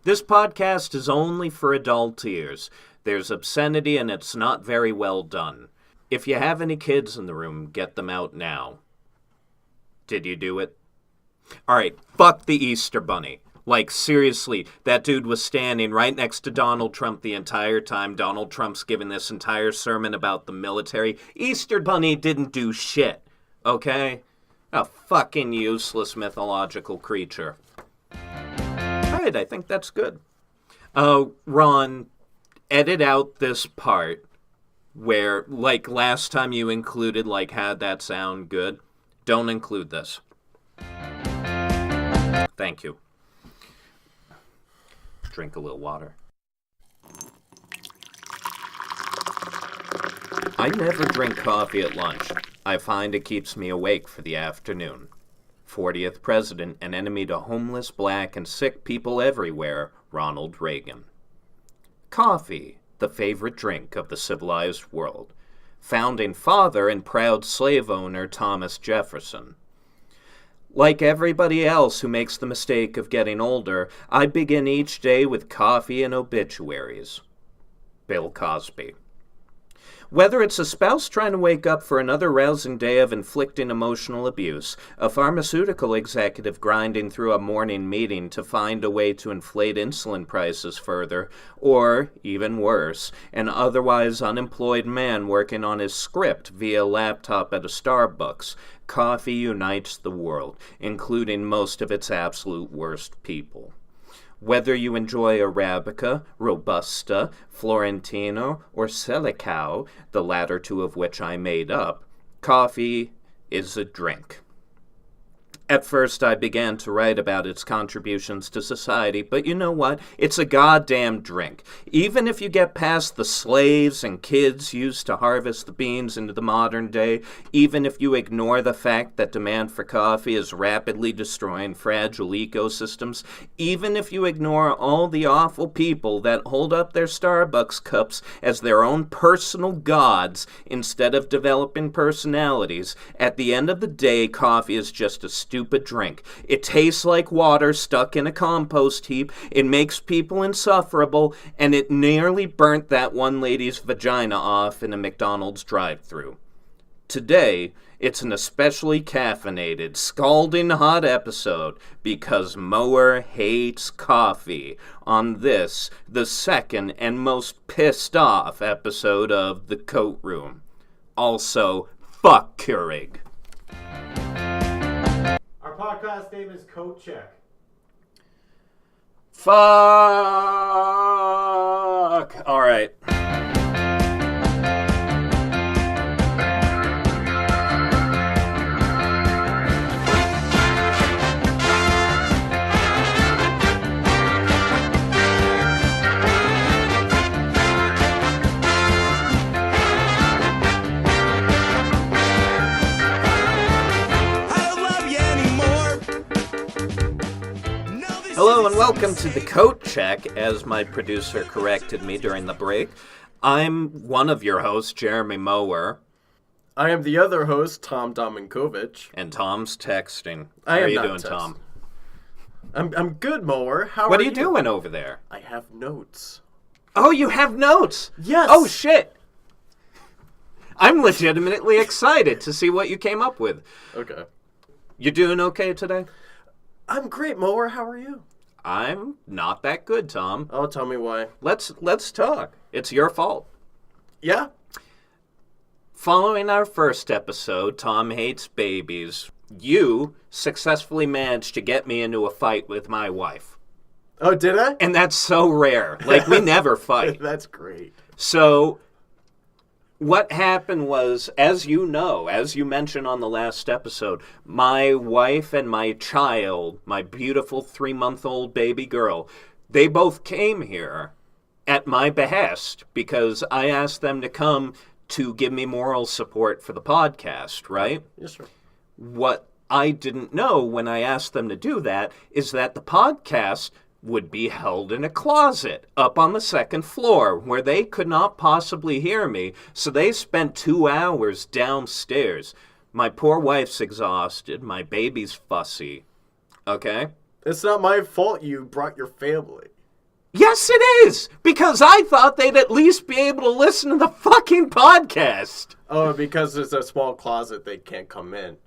This podcast is only for adult ears. There's obscenity and it's not very well done. If you have any kids in the room, get them out now. Did you do it? Alright, fuck the Easter Bunny. Like, seriously, that dude was standing right next to Donald Trump the entire time Donald Trump's giving this entire sermon about the military. Easter Bunny didn't do shit, okay? A fucking useless mythological creature. Alright, I think that's good. Ron, edit out this part where, like, last time you included, like, had that sound good. Don't include this. Thank you. Drink a little water. I never drink coffee at lunch. I find it keeps me awake for the afternoon. 40th President and enemy to homeless, black, and sick people everywhere, Ronald Reagan. Coffee, the favorite drink of the civilized world. Founding father and proud slave owner Thomas Jefferson. Like everybody else who makes the mistake of getting older, I begin each day with coffee and obituaries. Bill Cosby. Whether it's a spouse trying to wake up for another rousing day of inflicting emotional abuse, a pharmaceutical executive grinding through a morning meeting to find a way to inflate insulin prices further, or, even worse, an otherwise unemployed man working on his script via laptop at a Starbucks, coffee unites the world, including most of its absolute worst people. Whether you enjoy Arabica, Robusta, Florentino, or Selecao, the latter two of which I made up, coffee is a drink. At first, I began to write about its contributions to society, but you know what? It's a goddamn drink. Even if you get past the slaves and kids used to harvest the beans into the modern day, even if you ignore the fact that demand for coffee is rapidly destroying fragile ecosystems, even if you ignore all the awful people that hold up their Starbucks cups as their own personal gods instead of developing personalities, at the end of the day, coffee is just a stupid drink. It tastes like water stuck in a compost heap, it makes people insufferable, and it nearly burnt that one lady's vagina off in a McDonald's drive-thru. Today, it's an especially caffeinated, scalding hot episode because Mower hates coffee on this, the second and most pissed off episode of The Coat Room. Also, fuck Keurig. Our podcast name is Coat Check. Fuck. All right. Hello and welcome to the Coat Check, as my producer corrected me during the break. I'm one of your hosts, Jeremy Mower. I am the other host, Tom Dominkovich. And Tom's texting. How are you doing, Tom? I'm good, Mower. What are you doing over there? I have notes. Oh, you have notes? Yes. Oh, shit. I'm legitimately excited to see what you came up with. Okay. You doing okay today? I'm great, Mower. How are you? I'm not that good, Tom. Oh, tell me why. Let's talk. It's your fault. Yeah? Following our first episode, Tom Hates Babies, you successfully managed to get me into a fight with my wife. Oh, did I? And that's so rare. Like, we never fight. That's great. So, what happened was, as you know, as you mentioned on the last episode, my wife and my child, my beautiful 3-month-old baby girl, they both came here at my behest because I asked them to come to give me moral support for the podcast, right? Yes, sir. What I didn't know when I asked them to do that is that the podcast would be held in a closet up on the second floor where they could not possibly hear me, so they spent 2 hours downstairs. My poor wife's exhausted, my baby's fussy. Okay? It's not my fault you brought your family. Yes, it is! Because I thought they'd at least be able to listen to the fucking podcast. Oh, because it's a small closet, they can't come in.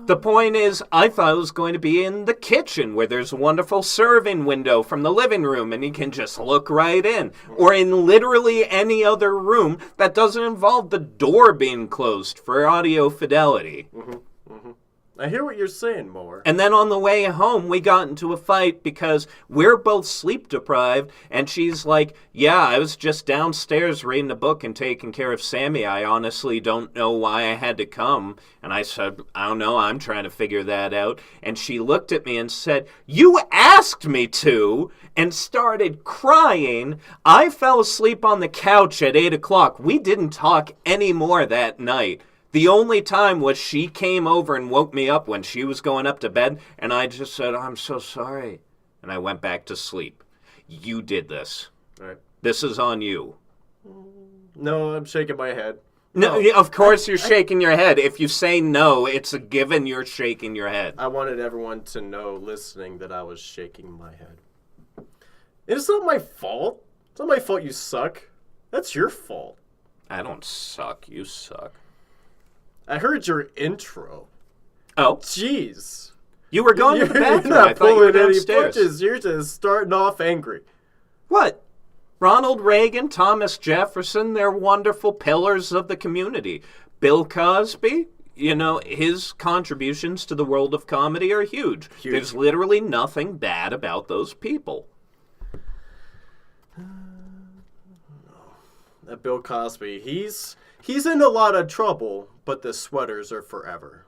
The point is, I thought it was going to be in the kitchen where there's a wonderful serving window from the living room and you can just look right in. Or in literally any other room that doesn't involve the door being closed for audio fidelity. I hear what you're saying, Mower. And then on the way home, we got into a fight because we're both sleep deprived. And she's like, yeah, I was just downstairs reading a book and taking care of Sammy. I honestly don't know why I had to come. And I said, I don't know. I'm trying to figure that out. And she looked at me and said, you asked me to, and started crying. I fell asleep on the couch at 8 o'clock. We didn't talk anymore that night. The only time was she came over and woke me up when she was going up to bed, and I just said, I'm so sorry. And I went back to sleep. You did this. Right. This is on you. No, I'm shaking my head. No, of course you're shaking your head. If you say no, it's a given you're shaking your head. I wanted everyone to know, listening, that I was shaking my head. It's not my fault. It's not my fault you suck. That's your fault. I don't suck. You suck. I heard your intro. Oh? Jeez. You were going to the bathroom. You're not I thought you were pulling any downstairs. punches. You're just starting off angry. What? Ronald Reagan, Thomas Jefferson, they're wonderful pillars of the community. Bill Cosby, you know, his contributions to the world of comedy are huge. There's literally nothing bad about those people. That Bill Cosby, he's in a lot of trouble, but the sweaters are forever.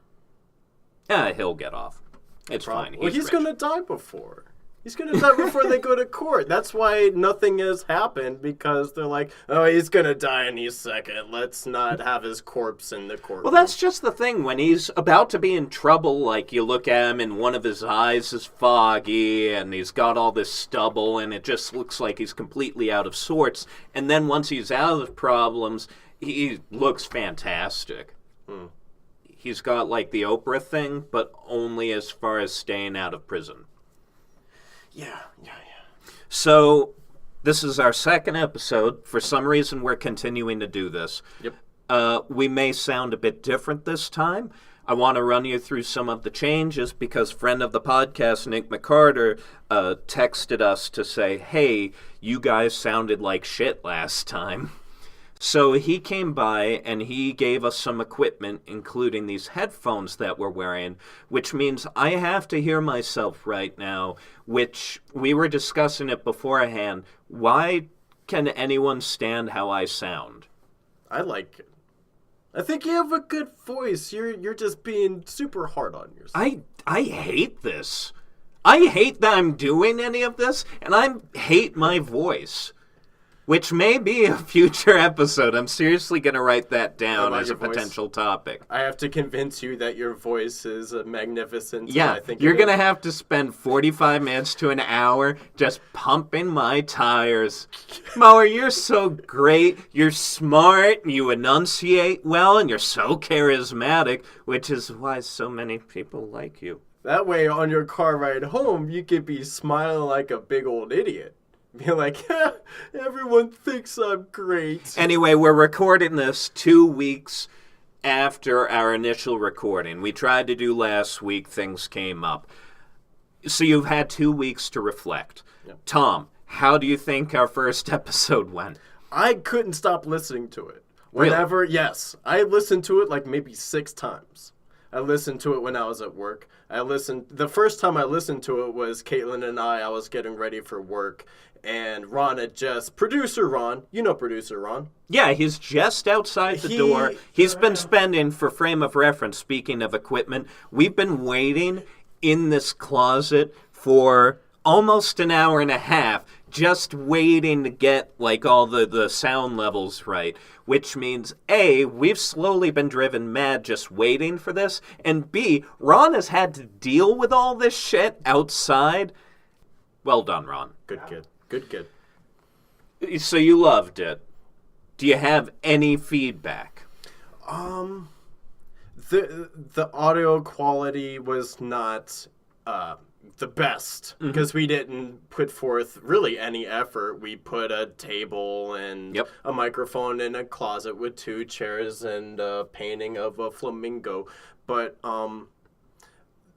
He'll get off. It's fine. Well, he's rich. going to die before. He's going to die before they go to court. That's why nothing has happened, because they're like, oh, he's going to die any second. Let's not have his corpse in the court. Well, that's just the thing. When he's about to be in trouble, like, you look at him and one of his eyes is foggy and he's got all this stubble and it just looks like he's completely out of sorts. And then once he's out of problems, he looks fantastic. He's got, like, the Oprah thing, but only as far as staying out of prison. Yeah. So, this is our second episode. For some reason, we're continuing to do this. Yep. We may sound a bit different this time. I want to run you through some of the changes because friend of the podcast, Nick McCarter, texted us to say, hey, you guys sounded like shit last time. So he came by and he gave us some equipment, including these headphones that we're wearing, which means I have to hear myself right now, which we were discussing it beforehand. Why can anyone stand how I sound? I like it. I think you have a good voice. You're just being super hard on yourself. I hate this. I hate that I'm doing any of this, and I hate my voice. Which may be a future episode. I'm seriously going to write that down as a potential topic. I have to convince you that your voice is magnificent. Yeah, I think you're going to have to spend 45 minutes to an hour just pumping my tires. Mower, you're so great. You're smart. You enunciate well. And you're so charismatic, which is why so many people like you. That way, on your car ride home, you could be smiling like a big old idiot. Be like, everyone thinks I'm great. Anyway, we're recording this 2 weeks after our initial recording. We tried to do last week. Things came up. So you've had 2 weeks to reflect. Yep. Tom, how do you think our first episode went? I couldn't stop listening to it. Really? Yes. I listened to it like maybe 6 times. I listened to it when I was at work. The first time I listened to it was Caitlin and I was getting ready for work. And Ron producer Ron, you know producer Ron. Yeah, he's just outside the door. He's been spending, for frame of reference, speaking of equipment, we've been waiting in this closet for almost an hour and a half, just waiting to get, like, all the sound levels right. Which means, A, we've slowly been driven mad just waiting for this, and B, Ron has had to deal with all this shit outside. Well done, Ron. Good kid. Good kid. So you loved it. Do you have any feedback? The audio quality was not the best because we didn't put forth really any effort. We put a table and a microphone in a closet with 2 chairs and a painting of a flamingo. But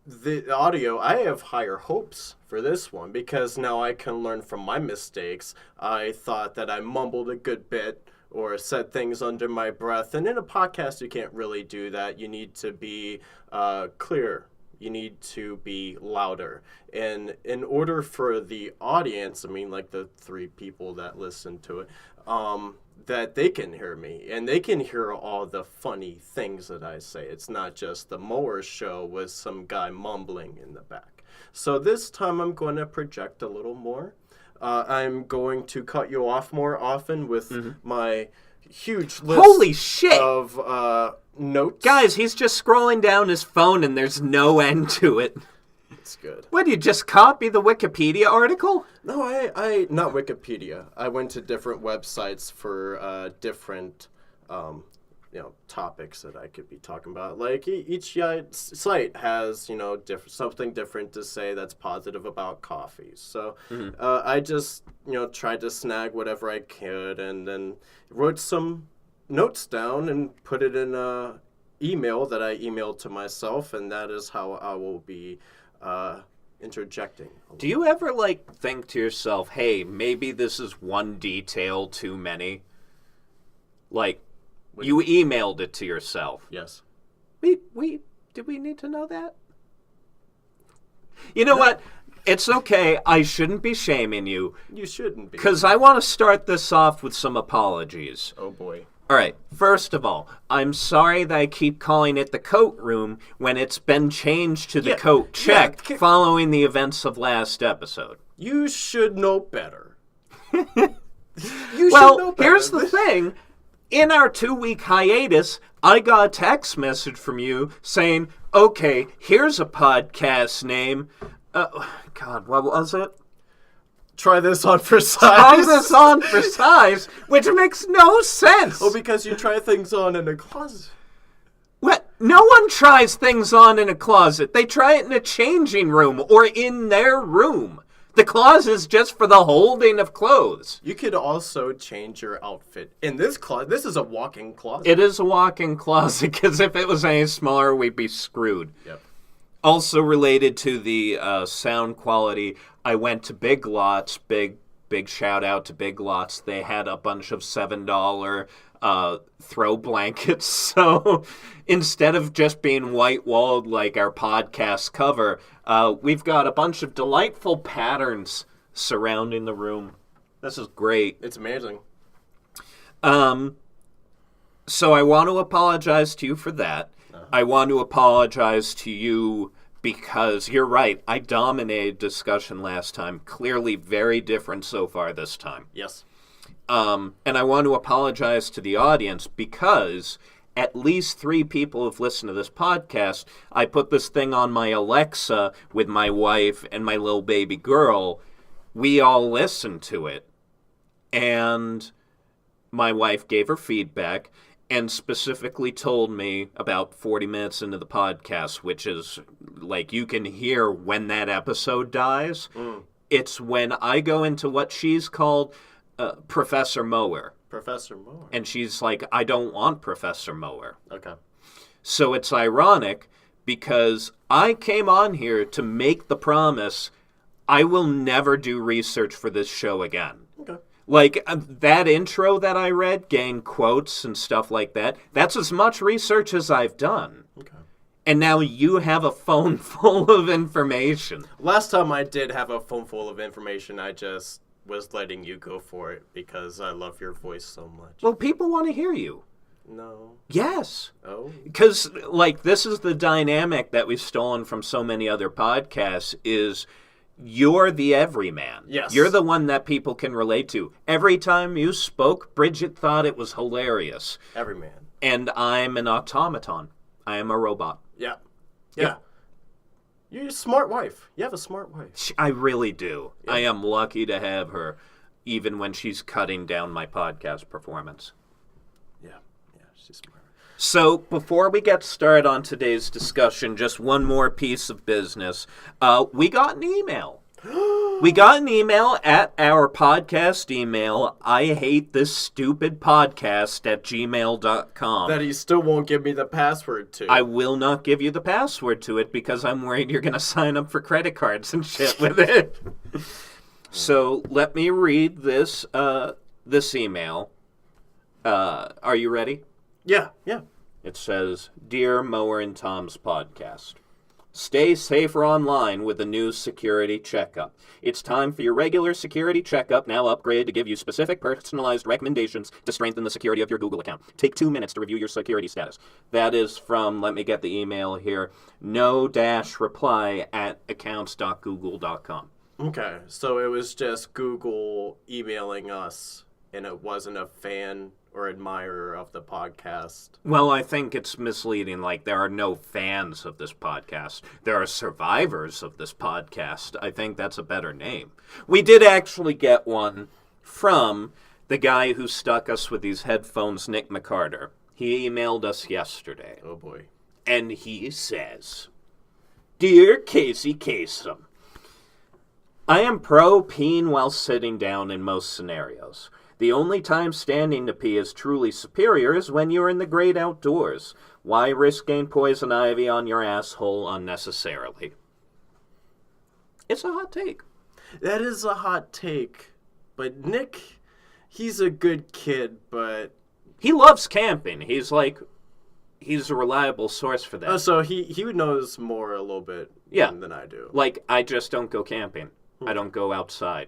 the audio, I have higher hopes for this one because now I can learn from my mistakes. I thought that I mumbled a good bit or said things under my breath. And in a podcast, you can't really do that. You need to be clear. You need to be louder. And in order for the audience, I mean, like the 3 people that listen to it, that they can hear me and they can hear all the funny things that I say. It's not just the Mower show with some guy mumbling in the back. So this time I'm going to project a little more. I'm going to cut you off more often with my huge list Holy shit! of notes. Guys, he's just scrolling down his phone and there's no end to it. It's good. What, you just copy the Wikipedia article? No, I not Wikipedia. I went to different websites for different topics that I could be talking about. Like each site has, something different to say that's positive about coffee. So I just, tried to snag whatever I could and then wrote some notes down and put it in a email that I emailed to myself, and that is how I will be interjecting. Do you ever, think to yourself, hey, maybe this is one detail too many? You emailed it to yourself. Yes. Did we need to know that? You know what? It's okay. I shouldn't be shaming you. You shouldn't be. Because I want to start this off with some apologies. Oh, boy. All right. First of all, I'm sorry that I keep calling it the coat room when it's been changed to the coat check following the events of last episode. You should know better. Here's the thing. In our 2-week hiatus, I got a text message from you saying, okay, here's a podcast name. God, what was it? Try this on for size. Try this on for size, which makes no sense. Oh, because you try things on in a closet. What? No one tries things on in a closet. They try it in a changing room or in their room. The closet is just for the holding of clothes. You could also change your outfit. In this closet, this is a walk-in closet. It is a walk-in closet, because if it was any smaller, we'd be screwed. Yep. Also related to the sound quality, I went to Big Lots. Big shout out to Big Lots. They had a bunch of $7 throw blankets. So instead of just being white-walled like our podcast cover, we've got a bunch of delightful patterns surrounding the room. This is great. It's amazing. So I want to apologize to you for that. I want to apologize to you because you're right. I dominated discussion last time. Clearly very different so far this time. Yes. And I want to apologize to the audience because at least 3 people have listened to this podcast. I put this thing on my Alexa with my wife and my little baby girl. We all listened to it. And my wife gave her feedback and specifically told me about 40 minutes into the podcast, which is you can hear when that episode dies. It's when I go into what she's called Professor Mower. Professor Mower. And she's like, I don't want Professor Mower. Okay. So it's ironic because I came on here to make the promise I will never do research for this show again. Okay. That intro that I read, getting quotes and stuff like that, that's as much research as I've done. Okay. And now you have a phone full of information. Last time I did have a phone full of information, I just was letting you go for it because I love your voice so much. Well, people want to hear you. No. Yes. Oh. Because, this is the dynamic that we've stolen from so many other podcasts is you're the everyman. Yes. You're the one that people can relate to. Every time you spoke, Bridget thought it was hilarious. Everyman. And I'm an automaton. I am a robot. Yeah. Yeah. You're a smart wife. You have a smart wife. I really do. Yeah. I am lucky to have her, even when she's cutting down my podcast performance. Yeah. Yeah, she's smart. So, before we get started on today's discussion, just one more piece of business. We got an email. We got an email at our podcast email, ihatethissstupidpodcast@gmail.com. That he still won't give me the password to. I will not give you the password to it because I'm worried you're going to sign up for credit cards and shit with it. So, let me read this email. Are you ready? Yeah. It says, Dear Mower and Tom's podcast, stay safer online with the new security checkup. It's time for your regular security checkup, now upgraded to give you specific personalized recommendations to strengthen the security of your Google account. Take 2 minutes to review your security status. That is from, let me get the email here, no-reply@accounts.google.com. Okay, so it was just Google emailing us, and it wasn't a fan or admirer of the podcast. Well, I think it's misleading. Like, there are no fans of this podcast. There are survivors of this podcast. I think that's a better name. We did actually get one from the guy who stuck us with these headphones, Nick McCarter. He emailed us yesterday. Oh, boy. And he says, Dear Casey Kasem, I am pro peeing while sitting down in most scenarios. The only time standing to pee is truly superior is when you're in the great outdoors. Why risk getting poison ivy on your asshole unnecessarily? It's a hot take. That is a hot take. But Nick, he's a good kid, but... He loves camping. He's a reliable source for that. Oh, so he knows more a little bit than I do. Like, I just don't go camping. I don't go outside.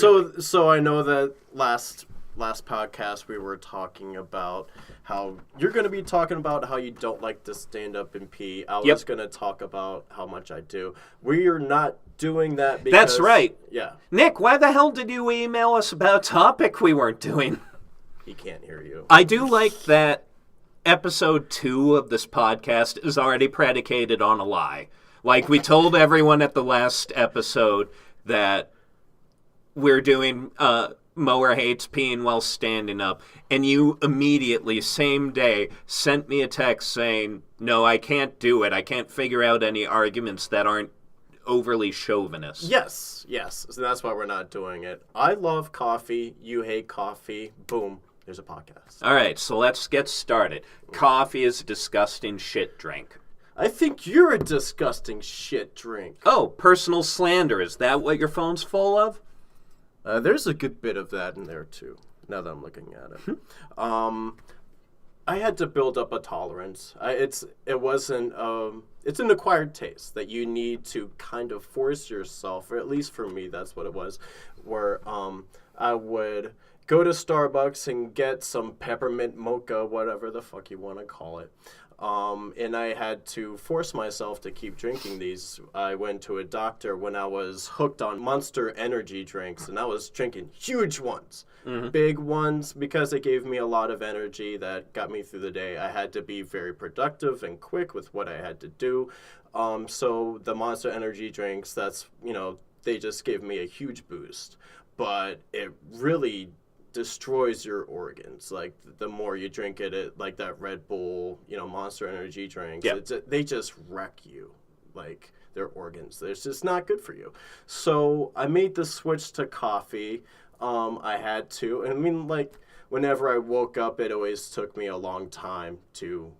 Really. So I know that last podcast we were talking about how you're going to be talking about how you don't like to stand up and pee. I was going to talk about how much I do. We are not doing that because... That's right. Yeah. Nick, why the hell did you email us about a topic we weren't doing? He can't hear you. I do like that episode 2 of this podcast is already predicated on a lie. Like, we told everyone at the last episode that we're doing Mower hates peeing while standing up, and you immediately, same day, sent me a text saying, no, I can't do it. I can't figure out any arguments that aren't overly chauvinist. Yes. So that's why we're not doing it. I love coffee. You hate coffee. Boom. There's a podcast. All right, so let's get started. Coffee is a disgusting shit drink. I think you're a disgusting shit drink. Oh, personal slander. Is that what your phone's full of? There's a good bit of that in there, too, now that I'm looking at it. I had to build up a tolerance. It's an acquired taste that you need to kind of force yourself, or at least for me, that's what it was, where I would go to Starbucks and get some peppermint mocha, whatever the fuck you want to call it. And I had to force myself to keep drinking these. I went to a doctor when I was hooked on Monster energy drinks, and I was drinking huge ones, big ones, because it gave me a lot of energy that got me through the day. I had to be very productive and quick with what I had to do. So the Monster energy drinks, they just gave me a huge boost, but it really destroys your organs. Like, the more you drink it like that Red Bull, Monster energy drinks, they just wreck you, like their organs. It's just not good for you. So I made the switch to coffee. I had to, and I mean, like, whenever I woke up, it always took me a long time to,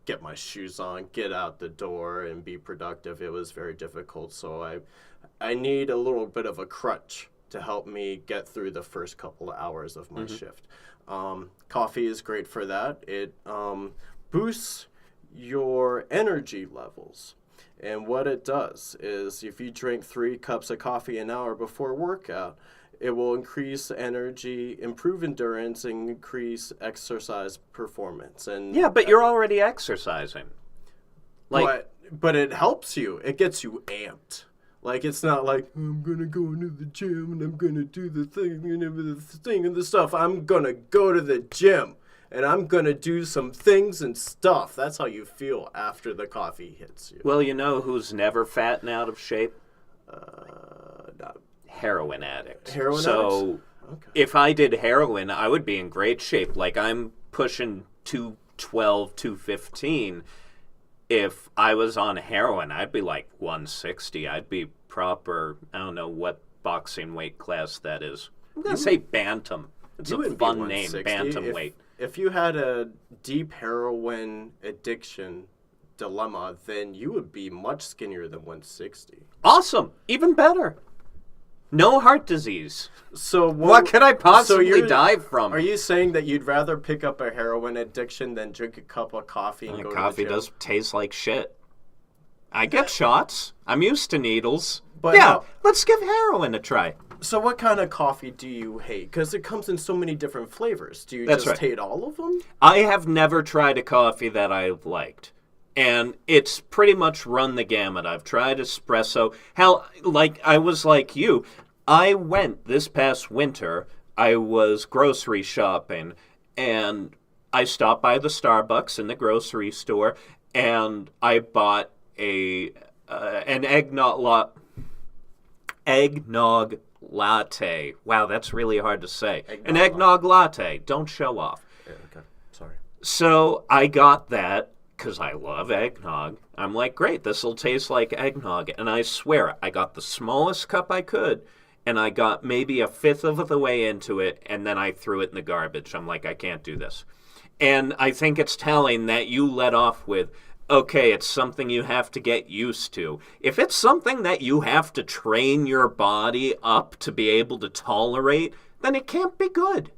get my shoes on, get out the door, and be productive. It was very difficult. So I need a little bit of a crutch to help me get through the first couple of hours of my shift. Coffee is great for that. It boosts your energy levels. And what it does is, if you drink 3 cups of coffee an hour before workout, it will increase energy, improve endurance, and increase exercise performance. And yeah, but you're already exercising. But it helps you. It gets you amped. Like, it's not like, I'm going to go into the gym and I'm going to do the thing and the stuff. I'm going to go to the gym and I'm going to do some things and stuff. That's how you feel after the coffee hits you. Well, you know who's never fat and out of shape? Not Heroin addict. Heroin so addicts? Okay. If I did heroin, I would be in great shape. Like, I'm pushing 212, 215. If I was on heroin, I'd be like 160. I'd be proper, I don't know what boxing weight class that is. I'm going to say bantam. It's a fun name, bantamweight. If you had a deep heroin addiction dilemma, then you would be much skinnier than 160. Awesome. Even better. No heart disease. So what could I possibly die from? Are you saying that you'd rather pick up a heroin addiction than drink a cup of coffee and go to the gym? Coffee does taste like shit. I get shots. I'm used to needles. But yeah, let's give heroin a try. So what kind of coffee do you hate? Because it comes in so many different flavors. Do you just hate all of them? I have never tried a coffee that I've liked. And it's pretty much run the gamut. I've tried espresso. Hell, I was like you. I went this past winter. I was grocery shopping. And I stopped by the Starbucks in the grocery store. And I bought an eggnog latte. Wow, that's really hard to say. An eggnog latte. Don't show off. Yeah, okay. Sorry. So I got that because I love eggnog. I'm like, great, this will taste like eggnog. And I swear, I got the smallest cup I could, and I got maybe a fifth of the way into it, and then I threw it in the garbage. I'm like, I can't do this. And I think it's telling that you let off with, okay, it's something you have to get used to. If it's something that you have to train your body up to be able to tolerate, then it can't be good.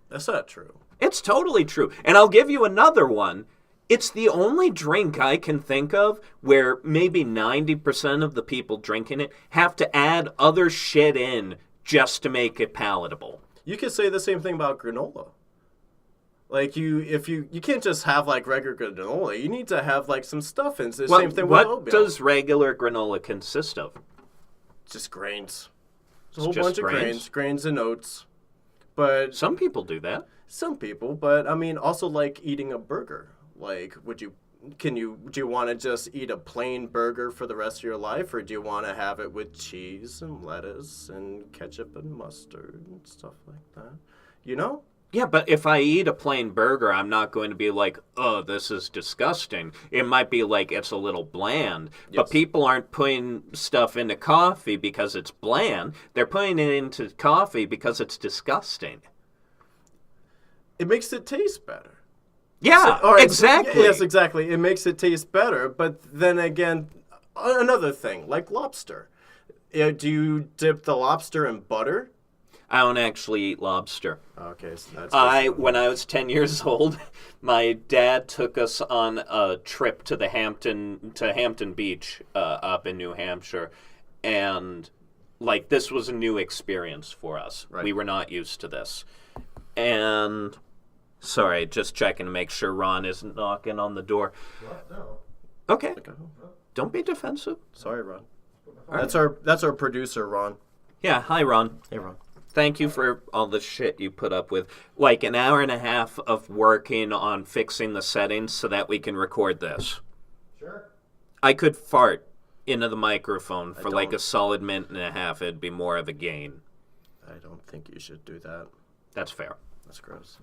That's not true. It's totally true. And I'll give you another one. It's the only drink I can think of where maybe 90% of the people drinking it have to add other shit in just to make it palatable. You could say the same thing about granola. Like, you can't just have, like, regular granola. You need to have, like, some stuff in it. Same thing with oatmeal. What does regular granola consist of? Just grains. A whole bunch of grains and oats. But some people do that. Some people, but, I mean, also, like, eating a burger. Like, do you want to just eat a plain burger for the rest of your life, or do you want to have it with cheese and lettuce and ketchup and mustard and stuff like that? You know? Yeah, but if I eat a plain burger, I'm not going to be like, oh, this is disgusting. It might be like it's a little bland. Yes. But people aren't putting stuff into coffee because it's bland. They're putting it into coffee because it's disgusting. It makes it taste better. Yeah, so, right, exactly. So, yes, exactly. It makes it taste better. But then again, another thing, like lobster. Do you dip the lobster in butter? I don't actually eat lobster. Okay, so that's when I was 10 years old, my dad took us on a trip to Hampton Beach up in New Hampshire, and like this was a new experience for us. Right. We were not used to this. And sorry, just checking to make sure Ron isn't knocking on the door. What? No. Okay. Don't be defensive. Sorry, Ron. That's our producer, Ron. Yeah, hi Ron. Hey, Ron. Thank you for all the shit you put up with. Like an hour and a half of working on fixing the settings so that we can record this. Sure. I could fart into the microphone for like a solid minute and a half. It'd be more of a gain. I don't think you should do that. That's fair. That's gross.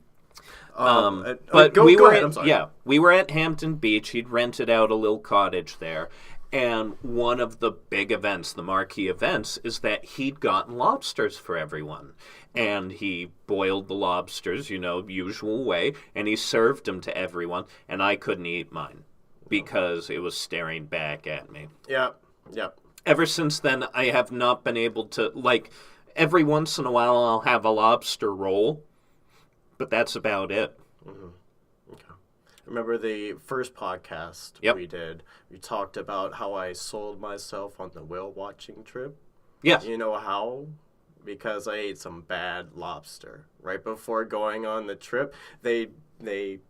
But go ahead. I'm sorry. Yeah, we were at Hampton Beach. He'd rented out a little cottage there. And one of the big events, the marquee events, is that he'd gotten lobsters for everyone. And he boiled the lobsters, usual way, and he served them to everyone. And I couldn't eat mine because it was staring back at me. Yeah. Ever since then, I have not been able to, every once in a while I'll have a lobster roll, but that's about it. Mm-hmm. Remember the first podcast we did? We talked about how I sold myself on the whale watching trip. Yes. You know how? Because I ate some bad lobster. Right before going on the trip, they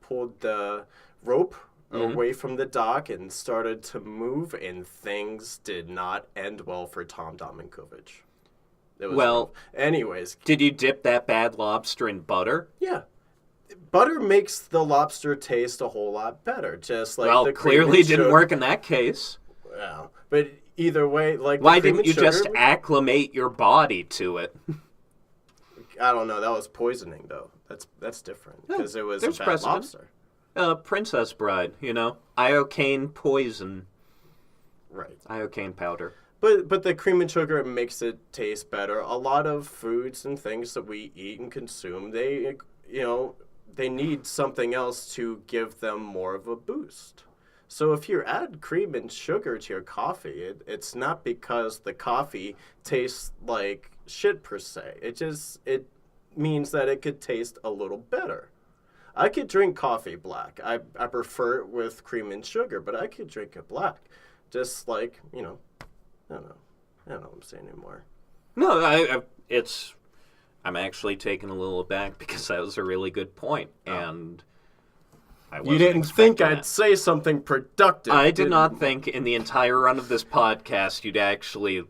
pulled the rope away from the dock and started to move, and things did not end well for Tom Dominkovic. Anyways. Did you dip that bad lobster in butter? Yeah. Butter makes the lobster taste a whole lot better, just like the cream clearly and didn't sugar. work in that case. Well, but either way, why didn't you just acclimate your body to it? I don't know. That was poisoning, though. That's different because it was a bad lobster. Princess Bride, iocane poison, Right. iocane powder. But the cream and sugar makes it taste better. A lot of foods and things that we eat and consume, they need something else to give them more of a boost. So if you add cream and sugar to your coffee, it's not because the coffee tastes like shit per se. It means that it could taste a little better. I could drink coffee black. I prefer it with cream and sugar, but I could drink it black. Just like, I don't know. I don't know what I'm saying anymore. No, I'm actually taken a little aback because that was a really good point, and I wasn't You didn't think expecting I'd say something productive. I did not think in the entire run of this podcast you'd actually,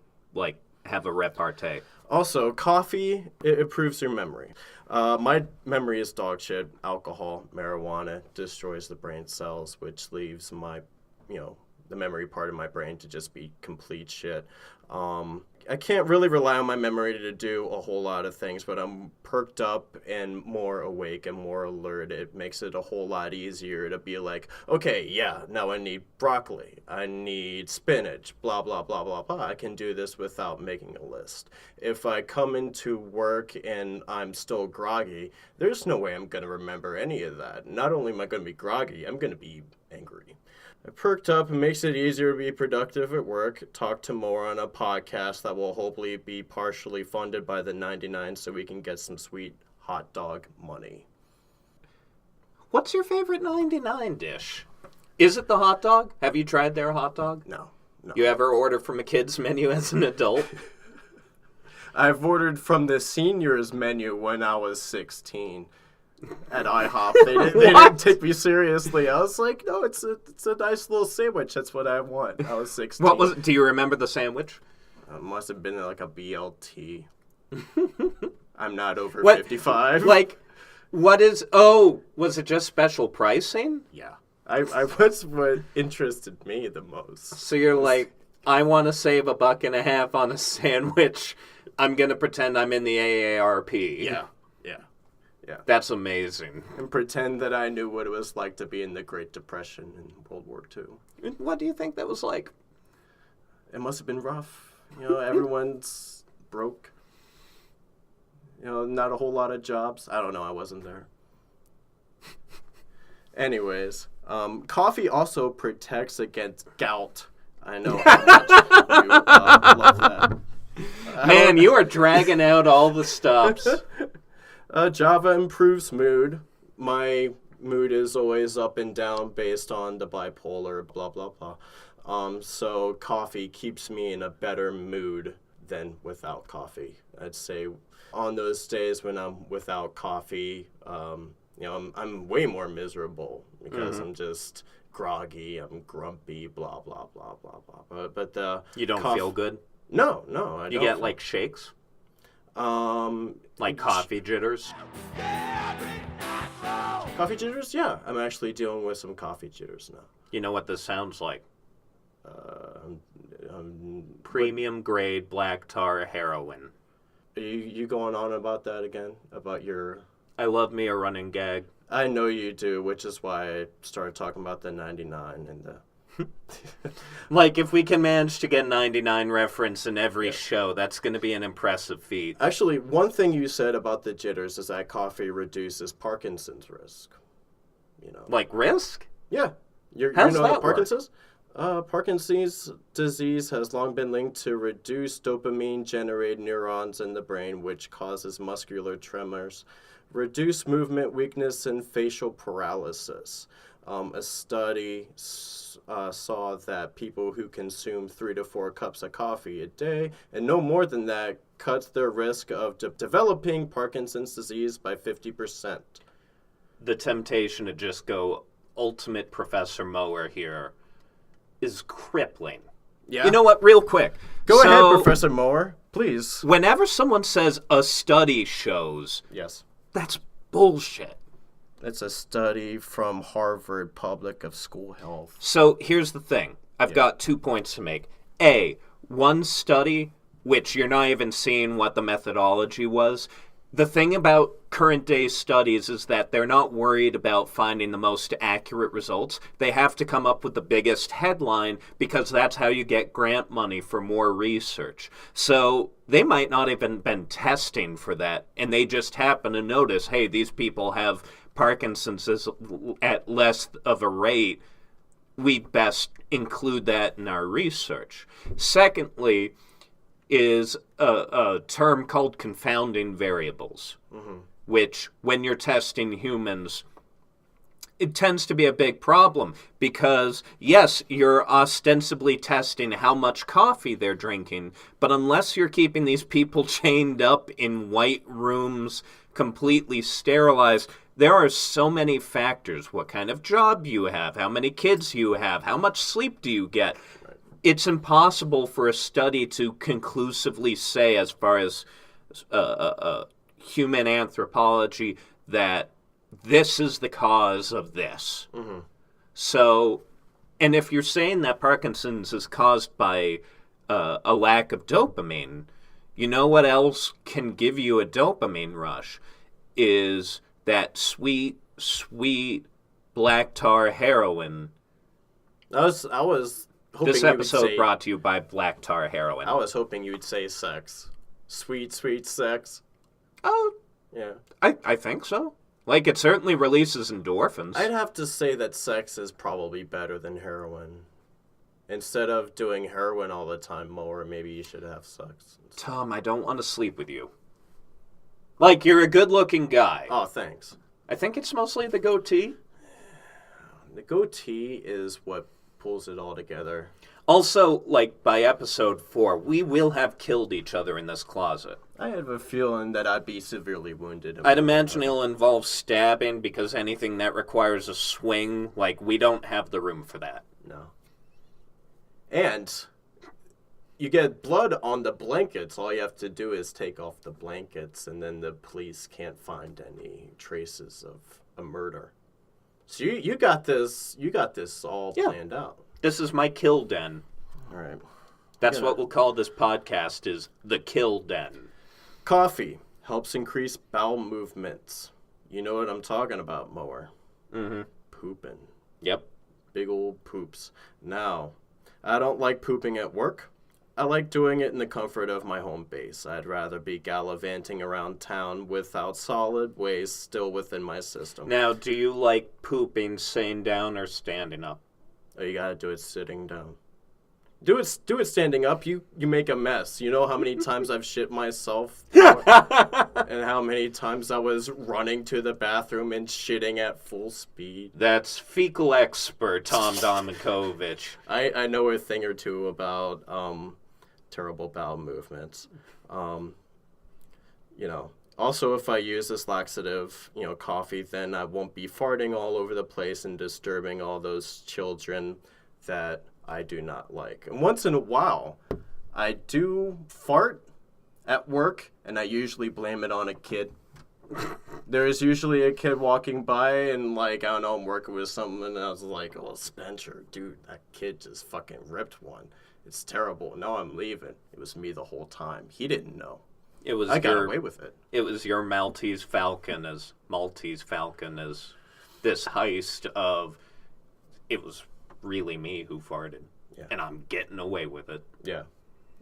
have a repartee. Also, coffee, it improves your memory. My memory is dog shit. Alcohol, marijuana destroys the brain cells, which leaves my, the memory part of my brain to just be complete shit. I can't really rely on my memory to do a whole lot of things, but I'm perked up and more awake and more alert. It makes it a whole lot easier to be like, okay, yeah, now I need broccoli. I need spinach, blah, blah, blah, blah, blah. I can do this without making a list. If I come into work and I'm still groggy, there's no way I'm going to remember any of that. Not only am I going to be groggy, I'm going to be angry. I perked up and makes it easier to be productive at work. Talk to Mower on a podcast that will hopefully be partially funded by the 99 so we can get some sweet hot dog money. What's your favorite 99 dish? Is it the hot dog? Have you tried their hot dog? No. You ever order from a kid's menu as an adult? I've ordered from the seniors menu when I was 16. At IHOP, they didn't take me seriously. I was like, no, it's a nice little sandwich. That's what I want. I was 16. What was it? Do you remember the sandwich? It must have been like a BLT. I'm not over 55. Was it just special pricing? Yeah. I was what interested me the most. So you're like, I want to save $1.50 on a sandwich. I'm going to pretend I'm in the AARP. Yeah. That's amazing. And pretend that I knew what it was like to be in the Great Depression in World War II. What do you think that was like? It must have been rough. Everyone's broke. Not a whole lot of jobs. I don't know. I wasn't there. Anyways, coffee also protects against gout. I know how much you love that. Man, you are dragging out all the stops. Java improves mood. My mood is always up and down based on the bipolar, blah, blah, blah. So coffee keeps me in a better mood than without coffee. I'd say on those days when I'm without coffee, I'm way more miserable because I'm just groggy, I'm grumpy, blah, blah, blah, blah, blah. But you don't feel good? No, I don't. You get, shakes? Coffee jitters? Coffee jitters? Yeah, I'm actually dealing with some coffee jitters now. You know what this sounds like? Premium grade black tar heroin. Are you going on about that again? About your... I love me a running gag. I know you do, which is why I started talking about the 99 and the... If we can manage to get 99 reference in every show, that's going to be an impressive feat. Actually, one thing you said about the jitters is that coffee reduces Parkinson's risk. Risk? Yeah. How's that Parkinson's? Parkinson's disease has long been linked to reduced dopamine-generated neurons in the brain, which causes muscular tremors, reduced movement weakness, and facial paralysis. A study saw that people who consume 3 to 4 cups of coffee a day and no more than that cuts their risk of developing Parkinson's disease by 50%. The temptation to just go ultimate Professor Mower here is crippling. Yeah. You know what? Real quick. Go ahead, Professor Mower, please. Whenever someone says a study shows, yes, that's bullshit. It's a study from Harvard Public of School Health. So here's the thing. I've got 2 points to make. A, one study, which you're not even seeing what the methodology was, The thing about current day studies is that they're not worried about finding the most accurate results. They have to come up with the biggest headline because that's how you get grant money for more research. So they might not even been testing for that, and they just happen to notice, hey, these people have Parkinson's at less of a rate. We'd best include that in our research. Secondly, is a term called confounding variables, which, when you're testing humans, it tends to be a big problem because, yes, you're ostensibly testing how much coffee they're drinking, but unless you're keeping these people chained up in white rooms, completely sterilized, there are so many factors. What kind of job you have, how many kids you have, how much sleep do you get? It's impossible for a study to conclusively say, as far as human anthropology, that this is the cause of this. So, and if you're saying that Parkinson's is caused by a lack of dopamine, you know what else can give you a dopamine rush? Is that sweet, sweet black tar heroin. I was hoping This episode brought to you by black tar heroin. I was hoping you would say sex. Sweet, sweet sex. Oh, yeah. I think so. Like, it certainly releases endorphins. I'd have to say that sex is probably better than heroin. Instead of doing heroin all the time, Mower, maybe you should have sex. Tom, I don't want to sleep with you. Like, you're a good-looking guy. Oh, thanks. I think it's mostly the goatee. The goatee is what pulls it all together. Also, like, by episode 4, we will have killed each other in this closet. I have a feeling that I'd be severely wounded. I'd imagine it'll involve stabbing, because anything that requires a swing, like, we don't have the room for that. No. And you get blood on the blankets. All you have to do is take off the blankets, and then the police can't find any traces of a murder. So you got this all planned out. This is my kill den. All right. That's what we'll call this podcast, is the kill den. Coffee helps increase bowel movements. You know what I'm talking about, Mower. Mm-hmm. Pooping. Yep. Big old poops. Now, I don't like pooping at work. I like doing it in the comfort of my home base. I'd rather be gallivanting around town without solid waste still within my system. Now, do you like pooping sitting down or standing up? Oh, you gotta do it sitting down. Do it standing up. You make a mess. You know how many times I've shit myself? And how many times I was running to the bathroom and shitting at full speed? That's fecal expert Tom Domakovich. I know a thing or two about terrible bowel movements. Also, if I use this laxative, coffee, then I won't be farting all over the place and disturbing all those children that I do not like. And once in a while, I do fart at work, and I usually blame it on a kid. There's usually a kid walking by, and I don't know, I'm working with something, and I was like, oh, Spencer, dude, that kid just fucking ripped one. It's terrible. Now I'm leaving. It was me the whole time. He didn't know. I got away with it. It was your Maltese Falcon as this heist of, it was really me who farted. Yeah. And I'm getting away with it. Yeah.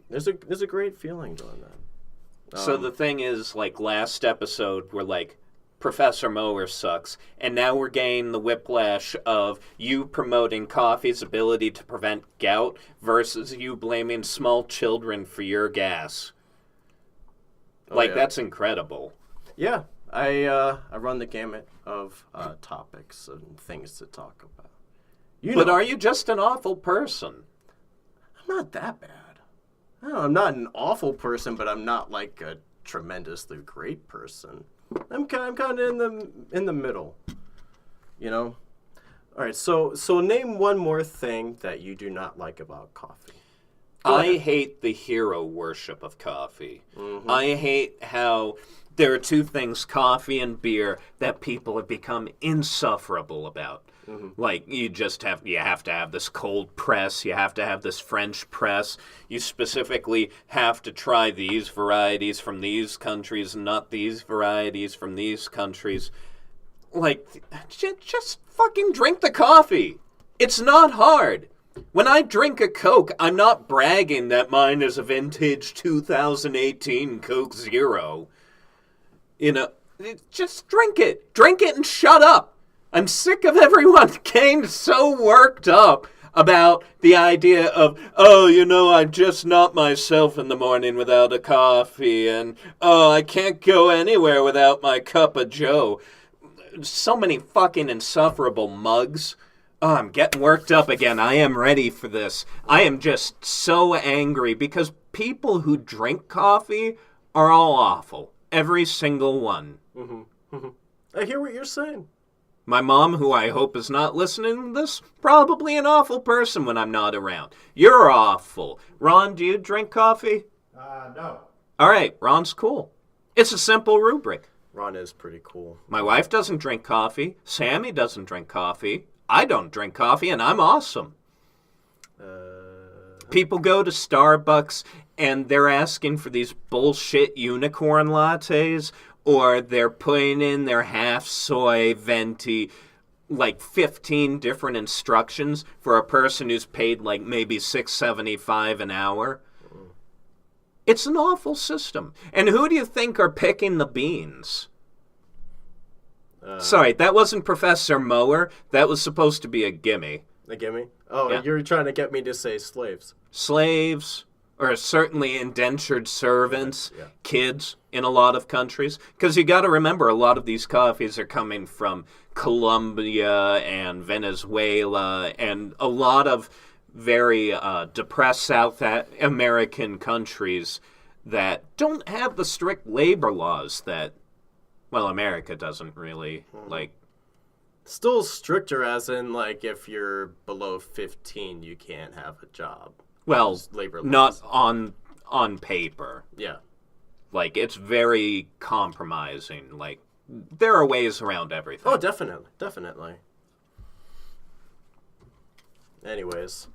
There's a great feeling doing that. So the thing is, last episode, we're Professor Mower sucks, and now we're getting the whiplash of you promoting coffee's ability to prevent gout versus you blaming small children for your gas. That's incredible. Yeah. I run the gamut of topics and things to talk about. But are you just an awful person? I'm not that bad. I'm not an awful person, but I'm not a tremendously great person. I'm kind of in the middle, All right, so name one more thing that you do not like about coffee. I hate the hero worship of coffee. Mm-hmm. I hate how There are two things, coffee and beer, that people have become insufferable about. Like, you have to have this cold press, you have to have this French press, you specifically have to try these varieties from these countries and not these varieties from these countries. Like, just fucking drink the coffee. It's not hard. When I drink a Coke, I'm not bragging that mine is a vintage 2018 Coke Zero. You know, just drink it. Drink it and shut up. I'm sick of everyone getting so worked up about the idea of, I'm just not myself in the morning without a coffee, and, I can't go anywhere without my cup of joe. So many fucking insufferable mugs. Oh, I'm getting worked up again. I am ready for this. I am just so angry because people who drink coffee are all awful. Every single one. I hear what you're saying. My mom, who I hope is not listening to this, probably an awful person when I'm not around. You're awful. Ron, do you drink coffee? No. All right, Ron's cool. It's a simple rubric. Ron is pretty cool. My wife doesn't drink coffee. Sammy doesn't drink coffee. I don't drink coffee, and I'm awesome. People go to Starbucks, and they're asking for these bullshit unicorn lattes, or they're putting in their half-soy venti, like 15 different instructions for a person who's paid like maybe $6.75 an hour. It's an awful system. And who do you think are picking the beans? Sorry, that wasn't Professor Mower. That was supposed to be a gimme. A gimme? Oh, Yeah. You're trying to get me to say slaves. Slaves, or certainly indentured servants, Yeah. kids in a lot of countries. Because you got to remember, a lot of these coffees are coming from Colombia and Venezuela and a lot of very depressed South American countries that don't have the strict labor laws that, well, America doesn't really, like. Still stricter, as in, like, if you're below 15, you can't have a job. Well, Just labor not laws. on paper. Yeah. Like, it's very compromising. Like, there are ways around everything. Oh, definitely. Anyways,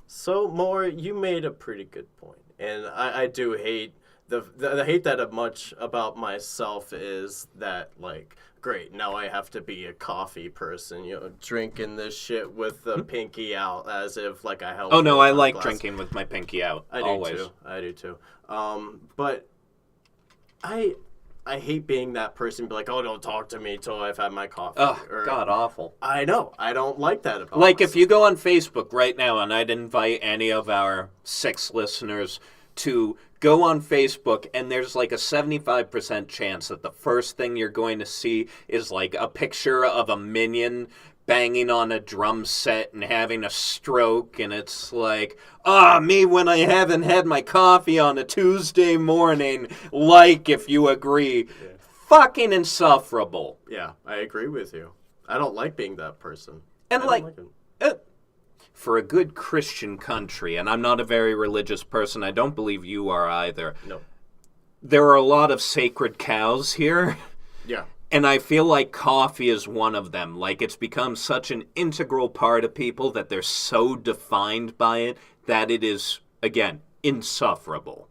so Moore, you made a pretty good point, and I do hate the hate that much about myself is that, like, great, now I have to be a coffee person, drinking this shit with the pinky out as if like I help. Oh no, I like glass. drinking with my pinky out. I always. do too. But I hate being that person, be like, oh, don't talk to me till I've had my coffee. Oh, God, awful. I know. I don't like that about Like, myself. if you go on Facebook right now, and I'd invite any of our 6 listeners to go on Facebook, and there's like a 75% chance that the first thing you're going to see is like a picture of a minion banging on a drum set and having a stroke, and it's like, me when I haven't had my coffee on a Tuesday morning, like, if you agree. Yeah. Fucking insufferable. Yeah, I agree with you. I don't like being that person. And for a good Christian country, and I'm not a very religious person, I don't believe you are either. No. There are a lot of sacred cows here. Yeah. And I feel like coffee is one of them. Like, it's become such an integral part of people that they're so defined by it that it is, again, insufferable.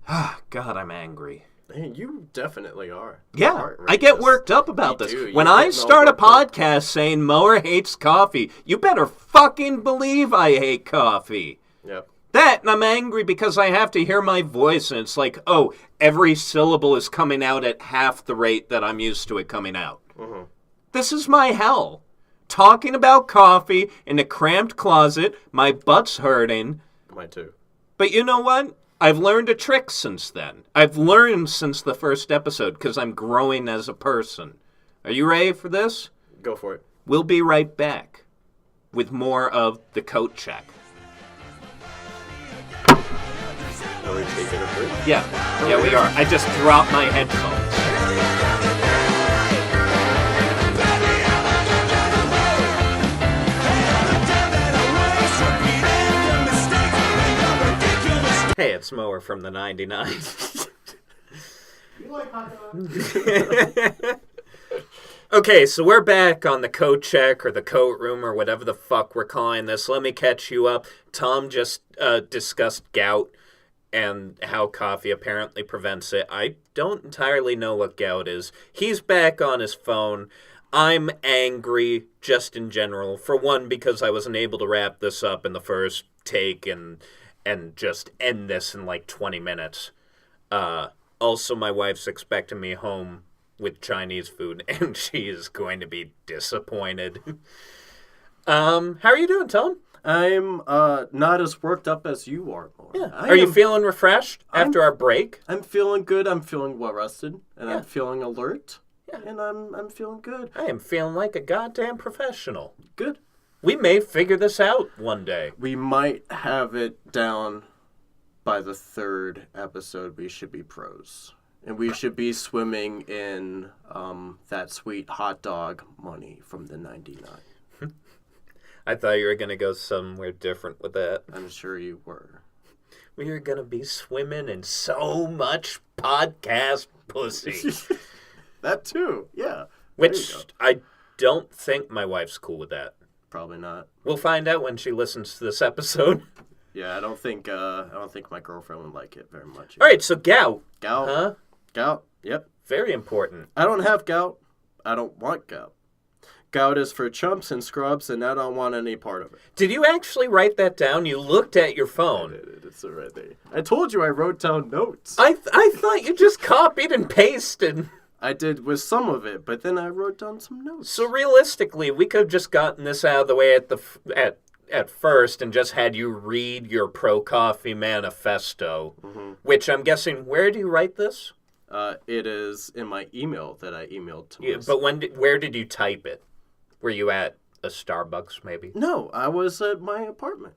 God, I'm angry. You definitely are. Yeah, I get worked up about this. Do. When I start a podcast saying Mower hates coffee, you better fucking believe I hate coffee. Yep. That, and I'm angry because I have to hear my voice, and it's like, every syllable is coming out at half the rate that I'm used to it coming out. Mm-hmm. This is my hell. Talking about coffee in a cramped closet, my butt's hurting. Mine too. But you know what? I've learned a trick since then. I've learned since the first episode because I'm growing as a person. Are you ready for this? Go for it. We'll be right back with more of the coat check. Are we taking a break? Yeah, we are. I just dropped my headphones. Hey, it's Mower from the 99. You like hot dogs? Okay, so we're back on the coat check or the coat room or whatever the fuck we're calling this. Let me catch you up. Tom just discussed gout and how coffee apparently prevents it. I don't entirely know what gout is. He's back on his phone. I'm angry just in general. For one, because I wasn't able to wrap this up in the first take and just end this in like 20 minutes. Also, my wife's expecting me home with Chinese food, and she is going to be disappointed. How are you doing, Tom? I'm not as worked up as you are, Mower. Yeah. Are you feeling refreshed after our break? I'm feeling good. I'm feeling well rested, and Yeah. I'm feeling alert. Yeah. And I'm feeling good. I am feeling like a goddamn professional. Good. We may figure this out one day. We might have it down by the third episode. We should be pros. And we should be swimming in that sweet hot dog money from the 99. I thought you were going to go somewhere different with that. I'm sure you were. We are going to be swimming in so much podcast pussy. That too, yeah. Which I don't think my wife's cool with that. Probably not. We'll find out when she listens to this episode. Yeah, I don't think my girlfriend would like it very much. All right, so gout. Gout. Huh? Gout. Yep. Very important. I don't have gout. I don't want gout. Gout is for chumps and scrubs, and I don't want any part of it. Did you actually write that down? You looked at your phone. It's right there. I told you I wrote down notes. I thought you just copied and pasted. I did with some of it, but then I wrote down some notes. So realistically, we could have just gotten this out of the way at first and just had you read your pro-coffee manifesto, which I'm guessing, where do you write this? It is in my email that I emailed to Yeah, myself. but where did you type it? Were you at a Starbucks, maybe? No, I was at my apartment.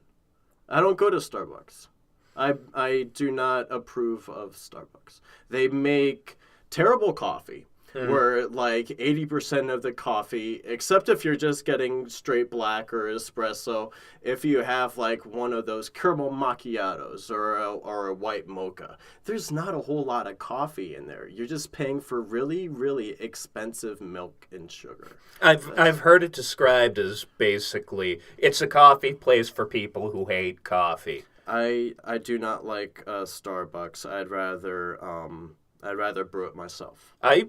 I don't go to Starbucks. I do not approve of Starbucks. They make terrible coffee. Where like 80% of the coffee, except if you're just getting straight black or espresso, if you have like one of those caramel macchiatos or a white mocha, there's not a whole lot of coffee in there. You're just paying for really, really expensive milk and sugar. I've heard it described as basically it's a coffee place for people who hate coffee. I do not like Starbucks. I'd rather brew it myself. I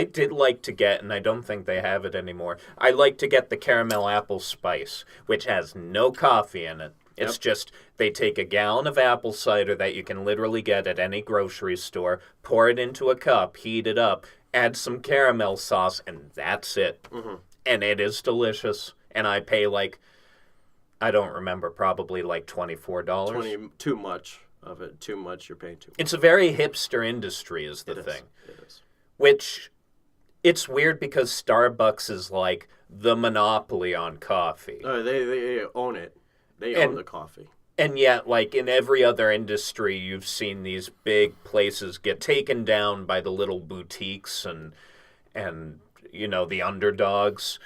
did like to get, and I don't think they have it anymore, I like to get the caramel apple spice, which has no coffee in it. It's just, they take a gallon of apple cider that you can literally get at any grocery store, pour it into a cup, heat it up, add some caramel sauce, and that's it. And it is delicious. And I pay like, I don't remember, probably like $24. Too much of it. Too much. You're paying too much. It's a very hipster industry is the thing. It is. Which, it's weird because Starbucks is like the monopoly on coffee. They own it. They own the coffee. And yet, like in every other industry, you've seen these big places get taken down by the little boutiques and you know, the underdogs.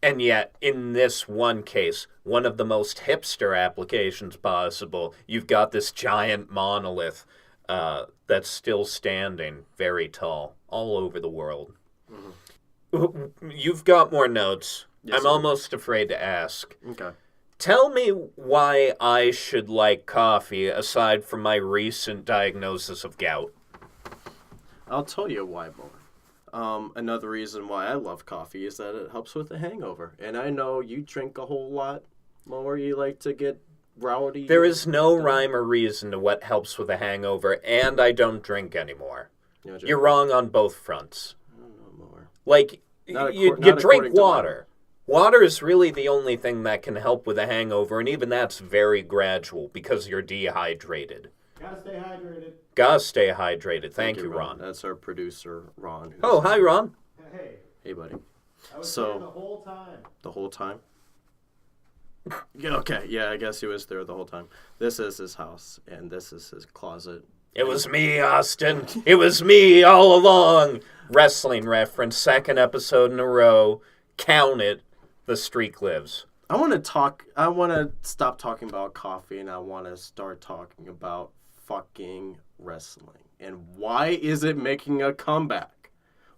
And yet, in this one case, one of the most hipster applications possible, you've got this giant monolith that's still standing very tall all over the world. You've got more notes. Yes, I'm sir. almost afraid to ask. Okay. Tell me why I should like coffee aside from my recent diagnosis of gout. I'll tell you why, Mower. Another reason why I love coffee is that it helps with a hangover. And I know you drink a whole lot, Mower. You like to get rowdy. There is no rhyme or reason to what helps with a hangover, and I don't drink anymore. You're wrong on both fronts. I don't know, Mower. Like, Not you according drink to water. Water is really the only thing that can help with a hangover, and even that's very gradual because you're dehydrated. Gotta stay hydrated. Gotta stay hydrated. Thank you, Ron. That's our producer, Ron. Oh, hi, Ron. Hey, Hey, buddy. I was So- there the whole time. The whole time? Yeah, okay. Yeah, I guess he was there the whole time. This is his house, and this is his closet. It was me, Austin. It was me all along. Wrestling reference, second episode in a row. Count it. The streak lives. I want to stop talking about coffee, and I want to start talking about fucking wrestling? And why is it making a comeback?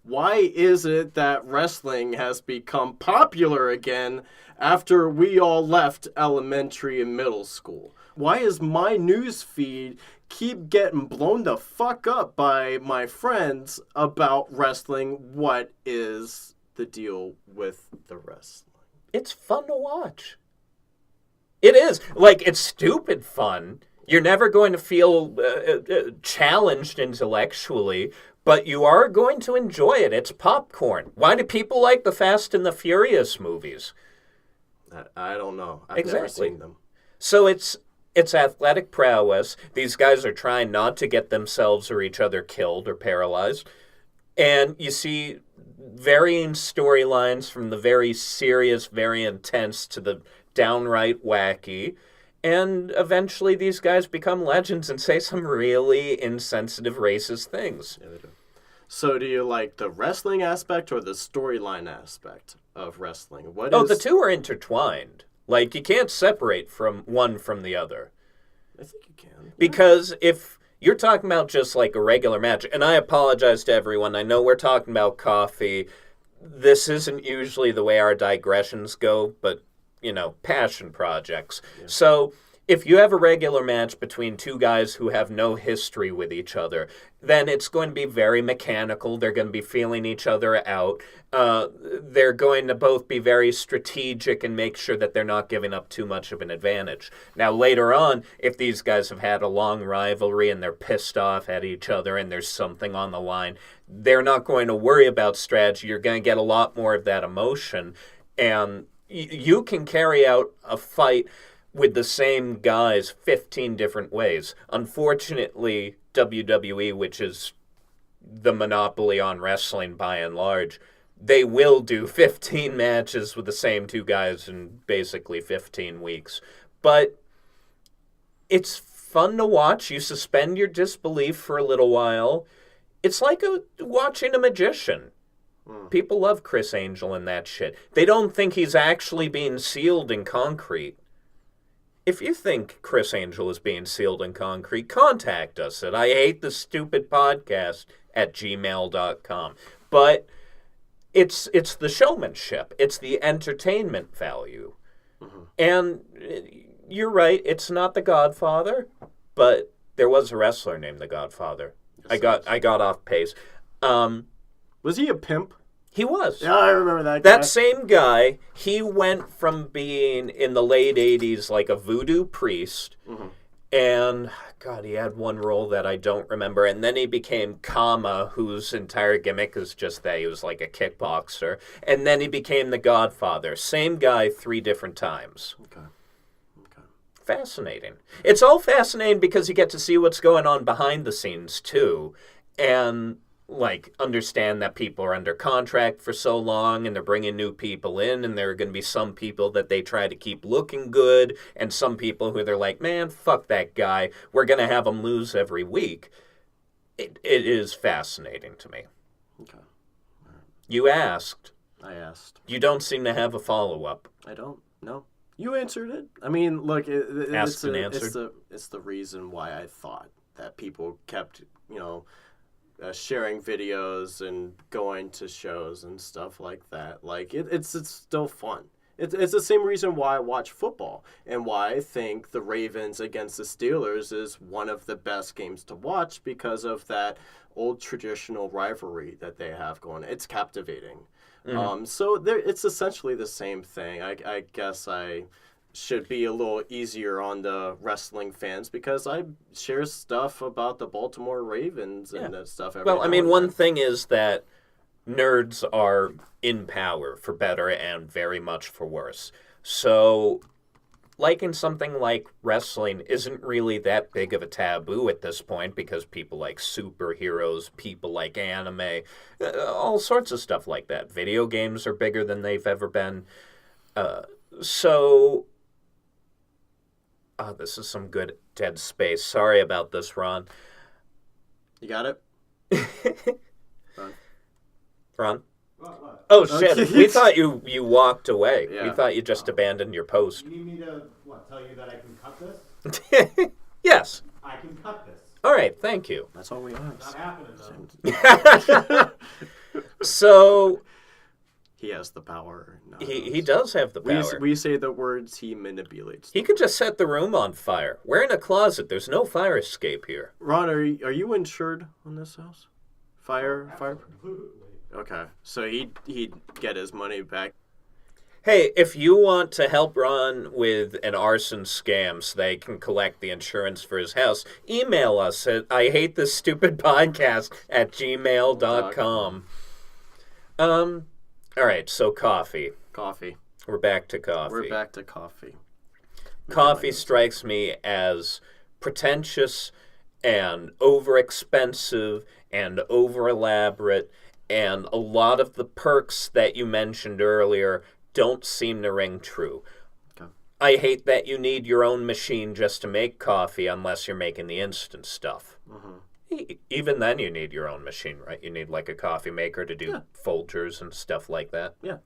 Why is it that wrestling has become popular again after we all left elementary and middle school? Why is my news feed keep getting blown the fuck up by my friends about wrestling? What is the deal with the wrestling? It's fun to watch. It is. Like, it's stupid fun. You're never going to feel challenged intellectually, but you are going to enjoy it. It's popcorn. Why do people like the Fast and the Furious movies? I don't know. I've never seen them. So it's athletic prowess. These guys are trying not to get themselves or each other killed or paralyzed. And you see varying storylines from the very serious, very intense to the downright wacky. And eventually these guys become legends and say some really insensitive, racist things. Yeah, they do. So do you like the wrestling aspect or the storyline aspect of wrestling? The two are intertwined. Like, you can't separate from one from the other. I think you can. Because if you're talking about just like a regular match, and I apologize to everyone, I know we're talking about coffee. This isn't usually the way our digressions go, but, passion projects. Yeah. So if you have a regular match between two guys who have no history with each other, then it's going to be very mechanical. They're going to be feeling each other out. They're going to both be very strategic and make sure that they're not giving up too much of an advantage. Now, later on, if these guys have had a long rivalry and they're pissed off at each other and there's something on the line, they're not going to worry about strategy. You're going to get a lot more of that emotion. And you can carry out a fight with the same guys 15 different ways. Unfortunately, WWE, which is the monopoly on wrestling by and large, they will do 15 matches with the same two guys in basically 15 weeks. But it's fun to watch. You suspend your disbelief for a little while. It's like watching a magician. People love Chris Angel and that shit. They don't think he's actually being sealed in concrete. If you think Chris Angel is being sealed in concrete, contact us at IHateTheStupidPodcast at gmail.com. But it's the showmanship. It's the entertainment value. Mm-hmm. And you're right, it's not The Godfather, but there was a wrestler named The Godfather. Yes, I got off pace. Was he a pimp? He was. Yeah, I remember that guy. That same guy, he went from being, in the late 80s, like a voodoo priest, and, God, he had one role that I don't remember, and then he became Kama, whose entire gimmick is just that he was like a kickboxer, and then he became the Godfather. Same guy 3 different times. Okay. Fascinating. It's all fascinating because you get to see what's going on behind the scenes, too, and understand that people are under contract for so long and they're bringing new people in, and there are going to be some people that they try to keep looking good and some people who they're like, man, fuck that guy. We're going to have him lose every week. It is fascinating to me. Okay. All right. You asked. I asked. You don't seem to have a follow-up. I don't. No. You answered it. I mean, look, Asked and answered. It's the reason why I thought that people kept, sharing videos and going to shows and stuff like that. Like, it's still fun. It's the same reason why I watch football and why I think the Ravens against the Steelers is one of the best games to watch because of that old traditional rivalry that they have going. It's captivating. Mm-hmm. So it's essentially the same thing. I guess I should be a little easier on the wrestling fans because I share stuff about the Baltimore Ravens and that stuff. One thing is that nerds are in power, for better and very much for worse. So liking something like wrestling isn't really that big of a taboo at this point because people like superheroes, people like anime, all sorts of stuff like that. Video games are bigger than they've ever been. This is some good dead space. Sorry about this, Ron. You got it? Ron? What? Oh, shit. We thought you walked away. Yeah. We thought you just abandoned your post. You need me to, tell you that I can cut this? Yes. I can cut this. All right, thank you. That's all we Not ask. happening, though. So He has the power. not he us. does have the power. We say the words, he manipulates. He could just set the room on fire. We're in a closet. There's no fire escape here. Ron, are you insured on this house? Fire. Absolutely. Okay, so he'd get his money back. Hey, if you want to help Ron with an arson scam so they can collect the insurance for his house, email us at IHateThisStupidPodcast at gmail.com. All right, so coffee. Coffee. We're back to coffee. We're back to coffee. Coffee strikes me as pretentious and overexpensive and over-elaborate, and a lot of the perks that you mentioned earlier don't seem to ring true. Okay. I hate that you need your own machine just to make coffee unless you're making the instant stuff. Mm-hmm. Even then you need your own machine, right? You need like a coffee maker to do Folgers and stuff like that. Yeah.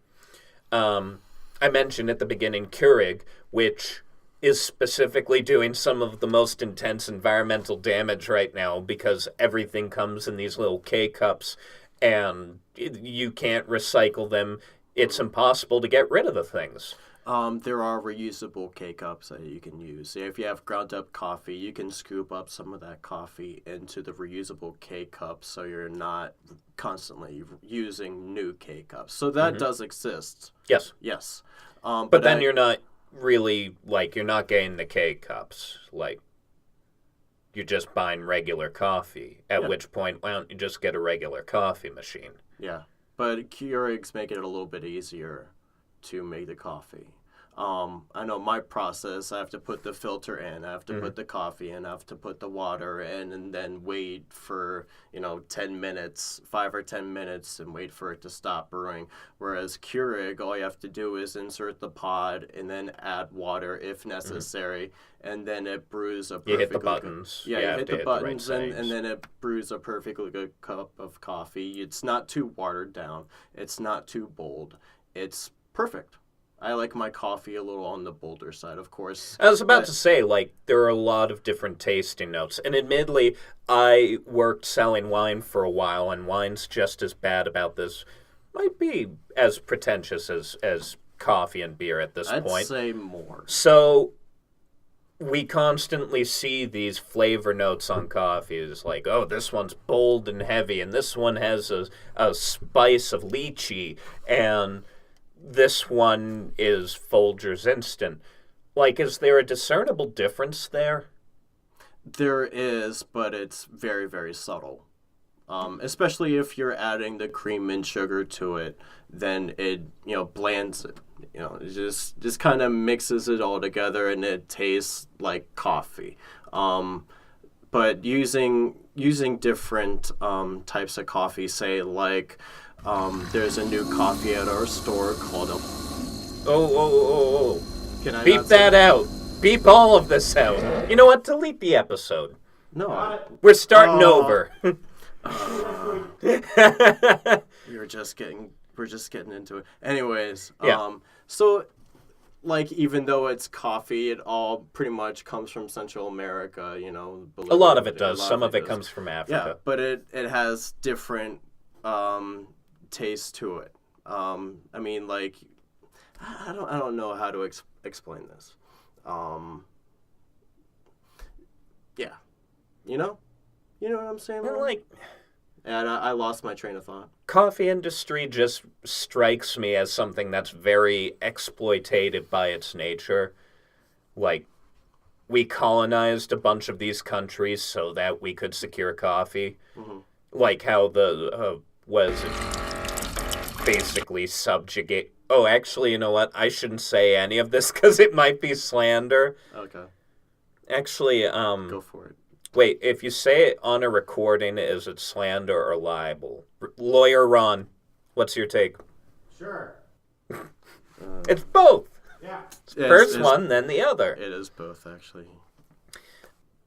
I mentioned at the beginning Keurig, which is specifically doing some of the most intense environmental damage right now because everything comes in these little K-cups and you can't recycle them. It's impossible to get rid of the things. There are reusable K-cups that you can use. If you have ground up coffee, you can scoop up some of that coffee into the reusable K-cups so you're not constantly using new K-cups. So that does exist. Yes. Yes. But then you're not really, you're not getting the K-cups. You're just buying regular coffee, at which point, why don't you just get a regular coffee machine? Yeah. But Keurigs make it a little bit easier to make the coffee. I know my process, I have to put the filter in, I have to put the coffee in, I have to put the water in, and then wait for, 10 minutes, 5 or 10 minutes, and wait for it to stop brewing. Whereas Keurig, all you have to do is insert the pod and then add water if necessary, and then it brews a perfectly You hit the buttons. Yeah, you hit the buttons, right and then it brews a perfectly good cup of coffee. It's not too watered down. It's not too bold. It's perfect. I like my coffee a little on the bolder side, of course. I was about to say, there are a lot of different tasting notes. And admittedly, I worked selling wine for a while, and wine's just as bad about this. Might be as pretentious as coffee and beer at this point. I'd say more. So we constantly see these flavor notes on coffee. It's like, oh, this one's bold and heavy, and this one has a spice of lychee, and this one is Folgers Instant. Is there a discernible difference there? There is, but it's very, very subtle. Especially if you're adding the cream and sugar to it, then it, blands it. It just kind of mixes it all together and it tastes like coffee. But using different types of coffee, say there's a new coffee at our store called Oh. Can I Beep not say that out. Beep all of this out. You know what? Delete the episode. No. We're starting over. We're just getting into it. Anyways, Yeah. So even though it's coffee, it all pretty much comes from Central America, A lot of it does. Some of it comes from Yeah, Africa. but it has different taste to it. I don't know how to explain this. Yeah. You know what I'm saying? And And I lost my train of thought. coffee industry just strikes me as something that's very exploitative by its nature. We colonized a bunch of these countries so that we could secure coffee. Mm-hmm. How was it basically subjugate... Oh, actually, you know what? I shouldn't say any of this because it might be slander. Okay. Actually, Go for it. Wait, if you say it on a recording, is it slander or libel? Lawyer Ron, what's your take? Sure. It's both. Yeah. First one, then the other. It is both, actually.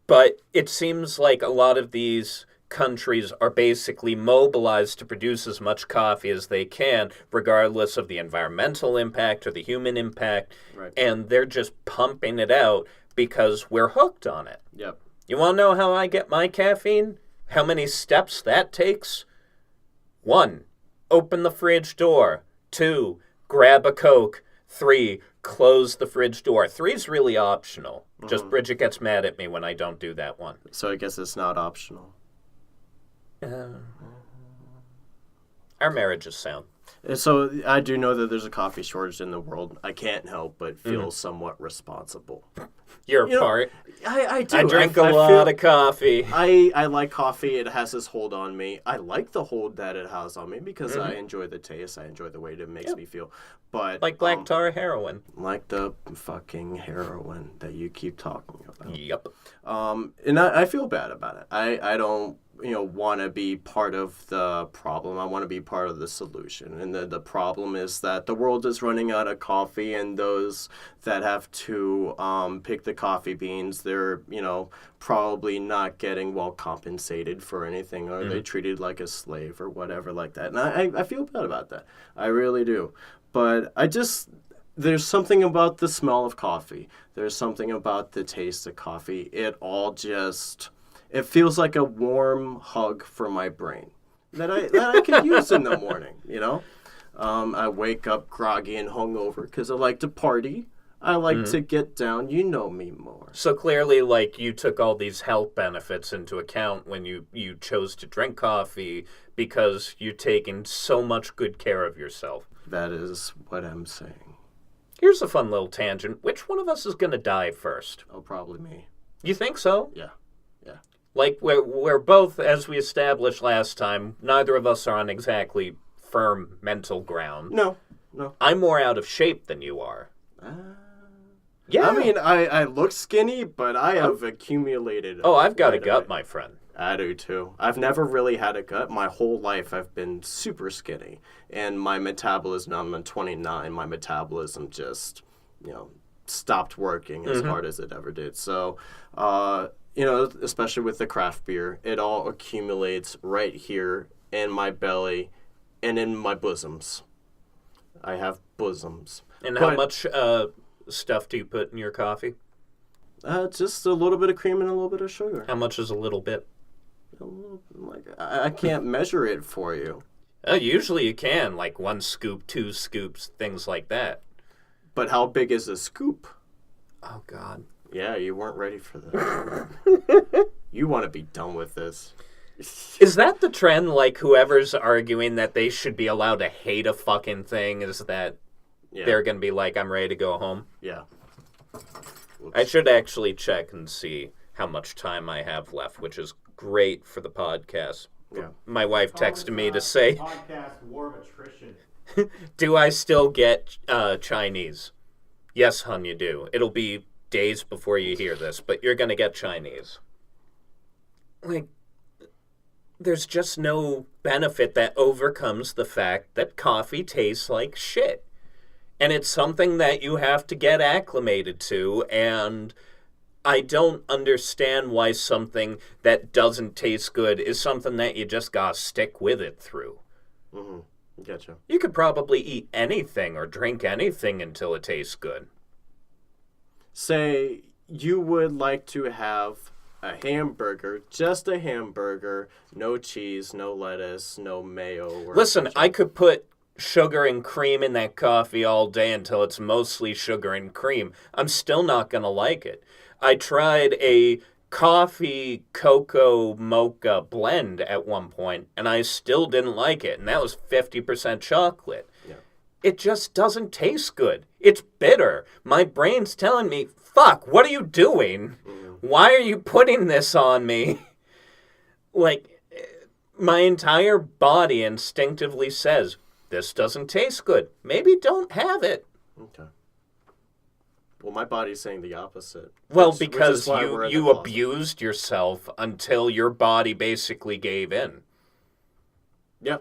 But it seems like a lot of these countries are basically mobilized to produce as much coffee as they can, regardless of the environmental impact or the human impact. Right. And they're just pumping it out because we're hooked on it. Yep. You want to know how I get my caffeine? How many steps that takes? 1. Open the fridge door. 2. Grab a Coke. 3. Close the fridge door. 3's really optional. Just Bridget gets mad at me when I don't do that one. So I guess it's not optional. Our marriage is sound. So I do know that there's a coffee shortage in the world. I can't help but feel somewhat responsible. You're a part. I do. I drink a lot of coffee. I like coffee. It has this hold on me. I like the hold that it has on me because I enjoy the taste. I enjoy the way it makes me feel. But Like black tar heroin. like the fucking heroin that you keep talking about. Yep. And I feel bad about it. I don't want to be part of the problem. I want to be part of the solution. And the problem is that the world is running out of coffee, and those that have to pick the coffee beans, they're probably not getting well compensated for anything, or they're treated like a slave or whatever like that. And I feel bad about that. I really do. But there's something about the smell of coffee. There's something about the taste of coffee. It feels like a warm hug for my brain that I could use in the morning, I wake up groggy and hungover because I like to party. I like to get down. You know me more. So clearly, you took all these health benefits into account when you chose to drink coffee because you're taking so much good care of yourself. That is what I'm saying. Here's a fun little tangent. Which one of us is going to die first? Oh, probably me. You think so? Yeah. We're both, as we established last time, neither of us are on exactly firm mental ground. No. I'm more out of shape than you are. Yeah. I mean, I look skinny, but I have accumulated. Oh, I've got a gut, my friend. I do too. I've never really had a gut. My whole life I've been super skinny. And my metabolism, I'm 29, my metabolism just, stopped working as hard as it ever did. So, especially with the craft beer, it all accumulates right here in my belly and in my bosoms. I have bosoms. And how much stuff do you put in your coffee? Just a little bit of cream and a little bit of sugar. How much is a little bit? I can't measure it for you. Usually you can, 1 scoop, 2 scoops, things like that. But how big is a scoop? Oh, God. Yeah, you weren't ready for this. You want to be done with this. Is that the trend? Whoever's arguing that they should be allowed to hate a fucking thing is that they're going to be like, I'm ready to go home? Yeah. Oops. I should actually check and see how much time I have left, which is great for the podcast. Yeah. My wife texted me to say, podcast war of attrition. do I still get Chinese? Yes, hun, you do. It'll be days before you hear this, but you're going to get Chinese. There's just no benefit that overcomes the fact that coffee tastes like shit. And it's something that you have to get acclimated to, and I don't understand why something that doesn't taste good is something that you just gotta stick with it through. Mm-hmm. Gotcha. You could probably eat anything or drink anything until it tastes good. Say you would like to have a hamburger, just a hamburger, no cheese, no lettuce, no mayo. Listen, I could put sugar and cream in that coffee all day until it's mostly sugar and cream. I'm still not going to like it. I tried a coffee cocoa mocha blend at one point, and I still didn't like it, and that was 50% chocolate. Yeah. It just doesn't taste good. It's bitter. My brain's telling me, fuck, what are you doing? Why are you putting this on me? My entire body instinctively says, this doesn't taste good. Maybe don't have it. Okay. Well, my body's saying the opposite. Well, because you abused yourself until your body basically gave in. Yeah,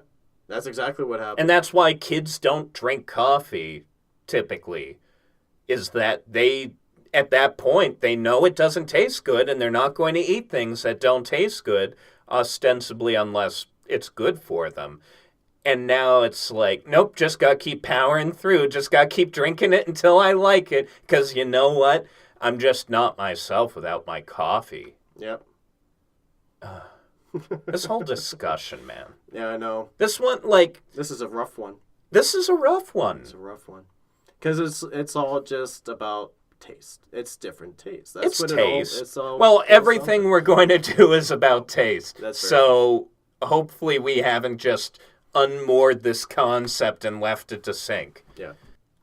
that's exactly what happened. And that's why kids don't drink coffee, typically, is that at that point, they know it doesn't taste good, and they're not going to eat things that don't taste good, ostensibly unless it's good for them. And now it's nope, just got to keep powering through. Just got to keep drinking it until I like it. Because you know what? I'm just not myself without my coffee. Yep. This whole discussion, man. Yeah, I know. This one, This is a rough one. this is a rough one. It's a rough one. Because it's all just about taste. It's different taste. That's It's what taste. It's all Well, boils everything down to. we're going to do is about taste. That's very so hopefully we haven't just unmoored this concept and left it to sink. Yeah.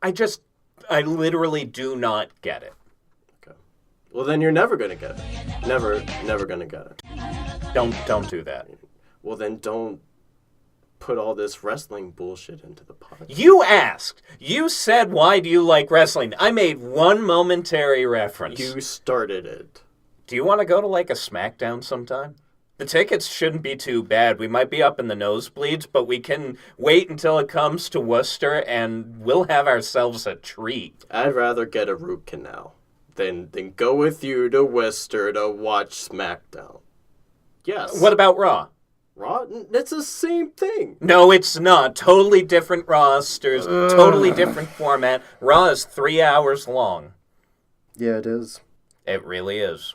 I literally do not get it. Okay. Well, then you're never going to get it. Never going to get it. Don't do that. Well, then don't put all this wrestling bullshit into the pot. You asked. You said, why do you like wrestling? I made one momentary reference. You started it. Do you want to go to like a SmackDown sometime? The tickets shouldn't be too bad. We might be up in the nosebleeds, but we can wait until it comes to Worcester and we'll have ourselves a treat. I'd rather get a root canal than go with you to Worcester to watch SmackDown. Yes. What about Raw? Raw? It's the same thing. No, it's not. Totally different rosters, totally different format. Raw is 3 hours long. Yeah, it is. It really is.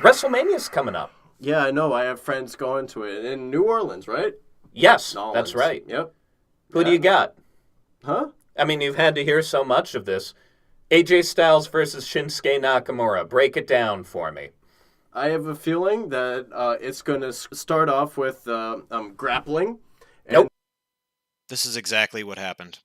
WrestleMania's coming up. Yeah, I know. I have friends going to it in New Orleans, right? Yes, Nolans. that's right. Yep. Who do you got? Huh? I mean, you've had to hear so much of this. AJ Styles versus Shinsuke Nakamura. Break it down for me. I have a feeling that it's going to start off with grappling. And Nope. This is exactly what happened.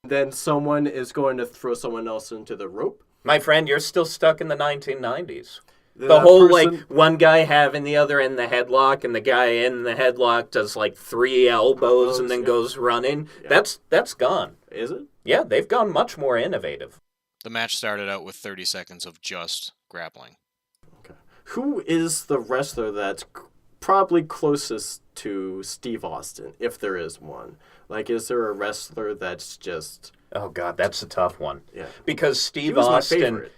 then someone is going to throw someone else into the rope. My friend, you're still stuck in the 1990s. The That whole, person- one guy having the other in the headlock, and the guy in the headlock does, 3 elbows and then yeah. goes running. Yeah. That's gone. Is it? Yeah, they've gone much more innovative. The match started out with 30 seconds of just grappling. Okay. Who is the wrestler that's probably closest to Steve Austin, if there is one? Is there a wrestler that's just... Oh, God, that's a tough one. Yeah. Because Steve He was my Austin... favorite.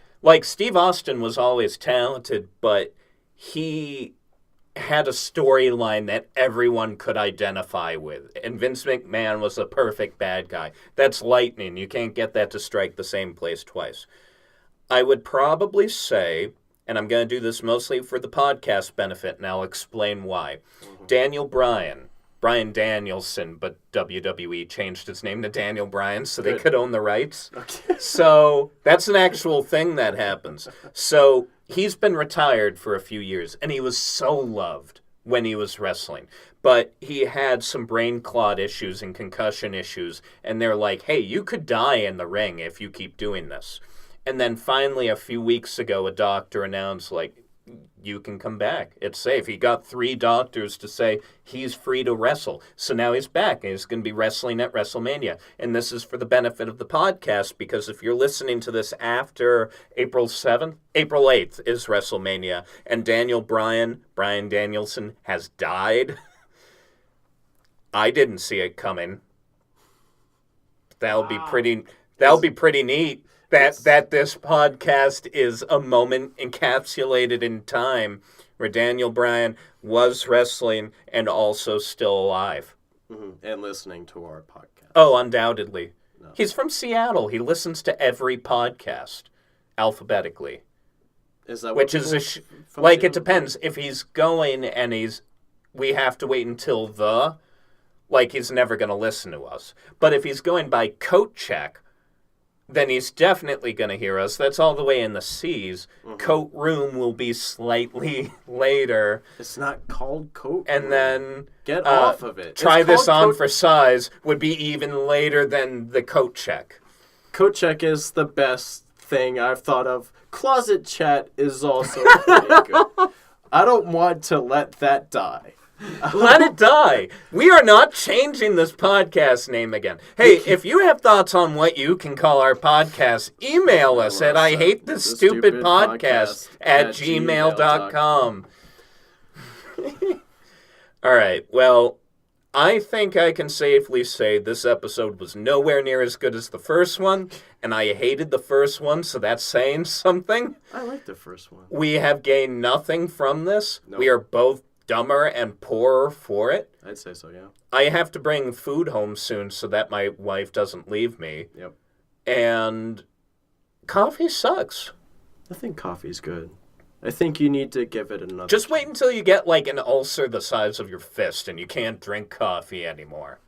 Steve Austin was always talented, but he had a storyline that everyone could identify with. And Vince McMahon was a perfect bad guy. That's lightning. You can't get that to strike the same place twice. I would probably say, and I'm going to do this mostly for the podcast benefit, and I'll explain why. Mm-hmm. Daniel Bryan. Bryan Danielson, but WWE changed its name to Daniel Bryan so they could own the rights. Okay. So that's an actual thing that happens. So he's been retired for a few years, and he was so loved when he was wrestling. But he had some brain clot issues and concussion issues, and they're like, hey, you could die in the ring if you keep doing this. And then finally, a few weeks ago, a doctor announced, you can come back. It's safe. He got 3 doctors to say he's free to wrestle. So now he's back and he's going to be wrestling at WrestleMania. And this is for the benefit of the podcast, because if you're listening to this after April 7th, April 8th is WrestleMania, and Bryan Danielson, has died. I didn't see it coming. That'll be pretty neat. That this podcast is a moment encapsulated in time where Daniel Bryan was wrestling and also still alive. Mm-hmm. And listening to our podcast. Oh, undoubtedly. No. He's from Seattle. He listens to every podcast alphabetically. Is that which what is people it depends. If he's going and we have to wait until he's never going to listen to us. But if he's going by coat check, then he's definitely going to hear us. That's all the way in the C's. Mm-hmm. Coat room will be slightly later. It's not called coat and room. Then get off of it. Try this on for size would be even later than the coat check. Coat check is the best thing I've thought of. Closet chat is also pretty good. I don't want to let that die. Let it die. We are not changing this podcast name again. Hey, if you have thoughts on what you can call our podcast, email us at I hate this stupid podcast at gmail.com. All right. Well, I think I can safely say this episode was nowhere near as good as the first one, and I hated the first one, so that's saying something. I like the first one. We have gained nothing from this. Nope. We are both dumber and poorer for it. I'd say so, yeah. I have to bring food home soon so that my wife doesn't leave me. Yep. And coffee sucks. I think coffee's good. I think you need to give it another. Just wait until you get like an ulcer the size of your fist and you can't drink coffee anymore.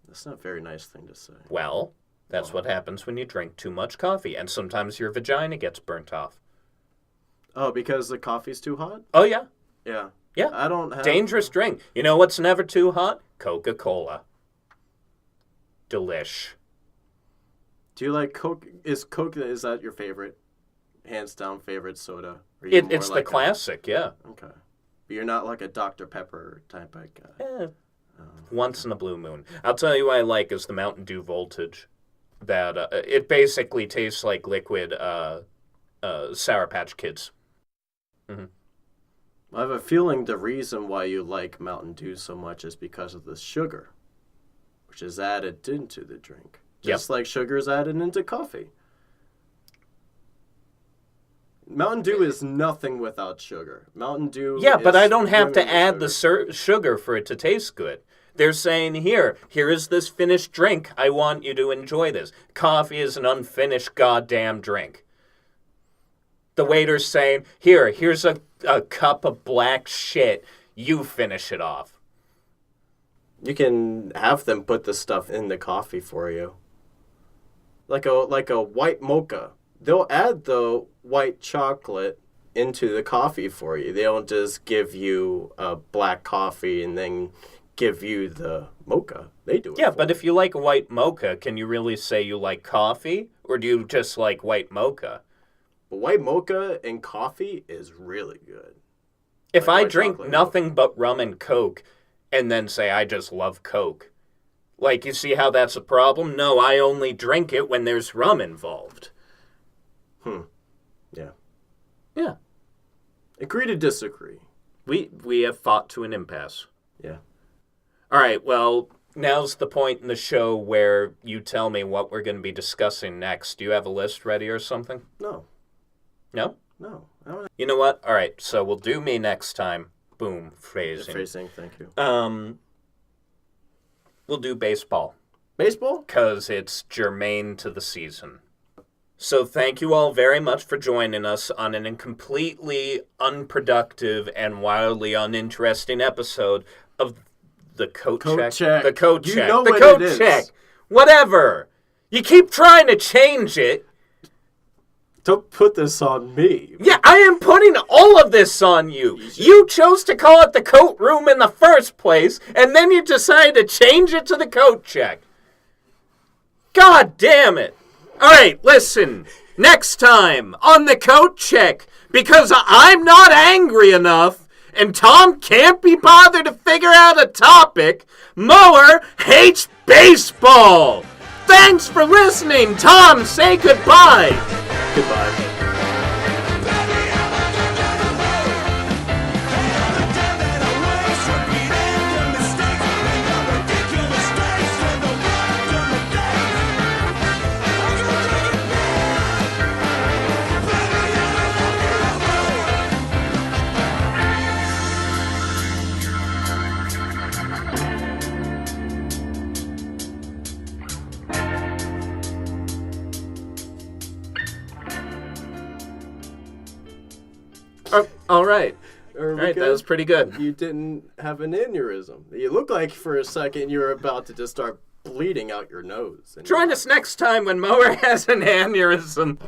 That's not a very nice thing to say. Well, that's what happens when you drink too much coffee, and sometimes your vagina gets burnt off. Oh, because the coffee's too hot? Oh, yeah. Yeah. Yeah. I don't have... Dangerous drink. You know what's never too hot? Coca-Cola. Delish. Do you like Coke? Is that your favorite? Hands down favorite soda? Or you more It's like the classic, yeah. Okay. But you're not like a Dr. Pepper type of guy. Eh, once in a blue moon. I'll tell you what I like is the Mountain Dew Voltage. That it basically tastes like liquid Sour Patch Kids. Mm-hmm. I have a feeling the reason why you like Mountain Dew so much is because of the sugar, which is added into the drink. Just like sugar is added into coffee. Mountain Dew is nothing without sugar. Mountain Dew. Yeah, but I don't have to swimming in add the sugar for it to taste good. They're saying, here is this finished drink. I want you to enjoy this. Coffee is an unfinished goddamn drink. The waiter's saying, here's a cup of black shit. You finish it off. You can have them put the stuff in the coffee for you. Like a white mocha. They'll add the white chocolate into the coffee for you. They don't just give you a black coffee and then give you the mocha. They do it. Yeah, but if you like white mocha, can you really say you like coffee? Or do you just like white mocha? But white mocha and coffee is really good. If Like I white drink chocolate nothing but rum and Coke and then say I just love Coke, like, you see how that's a problem? No, I only drink it when there's rum involved. Yeah. Yeah. Agree to disagree. We have fought to an impasse. Yeah. All right, well, now's the point in the show where you tell me what we're going to be discussing next. Do you have a list ready or something? No. No? No. I don't You know what? All right, so we'll do me next time. Boom, phrasing. Phrasing, thank you. We'll do baseball. Baseball? Because it's germane to the season. So thank you all very much for joining us on an completely unproductive and wildly uninteresting episode of the Coat Check. The Coat Check. You know the what Coat it is. Check. Whatever. You keep trying to change it. Don't put this on me. Yeah, I am putting all of this on you. You chose to call it the Coat Room in the first place, and then you decided to change it to the Coat Check. God damn it. All right, listen. Next time on the Coat Check, because I'm not angry enough, and Tom can't be bothered to figure out a topic, Mower hates baseball. Thanks for listening. Tom, say goodbye. Goodbye. All right. That was pretty good. You didn't have an aneurysm. You looked like for a second you were about to just start bleeding out your nose. Join us next time when Mower has an aneurysm.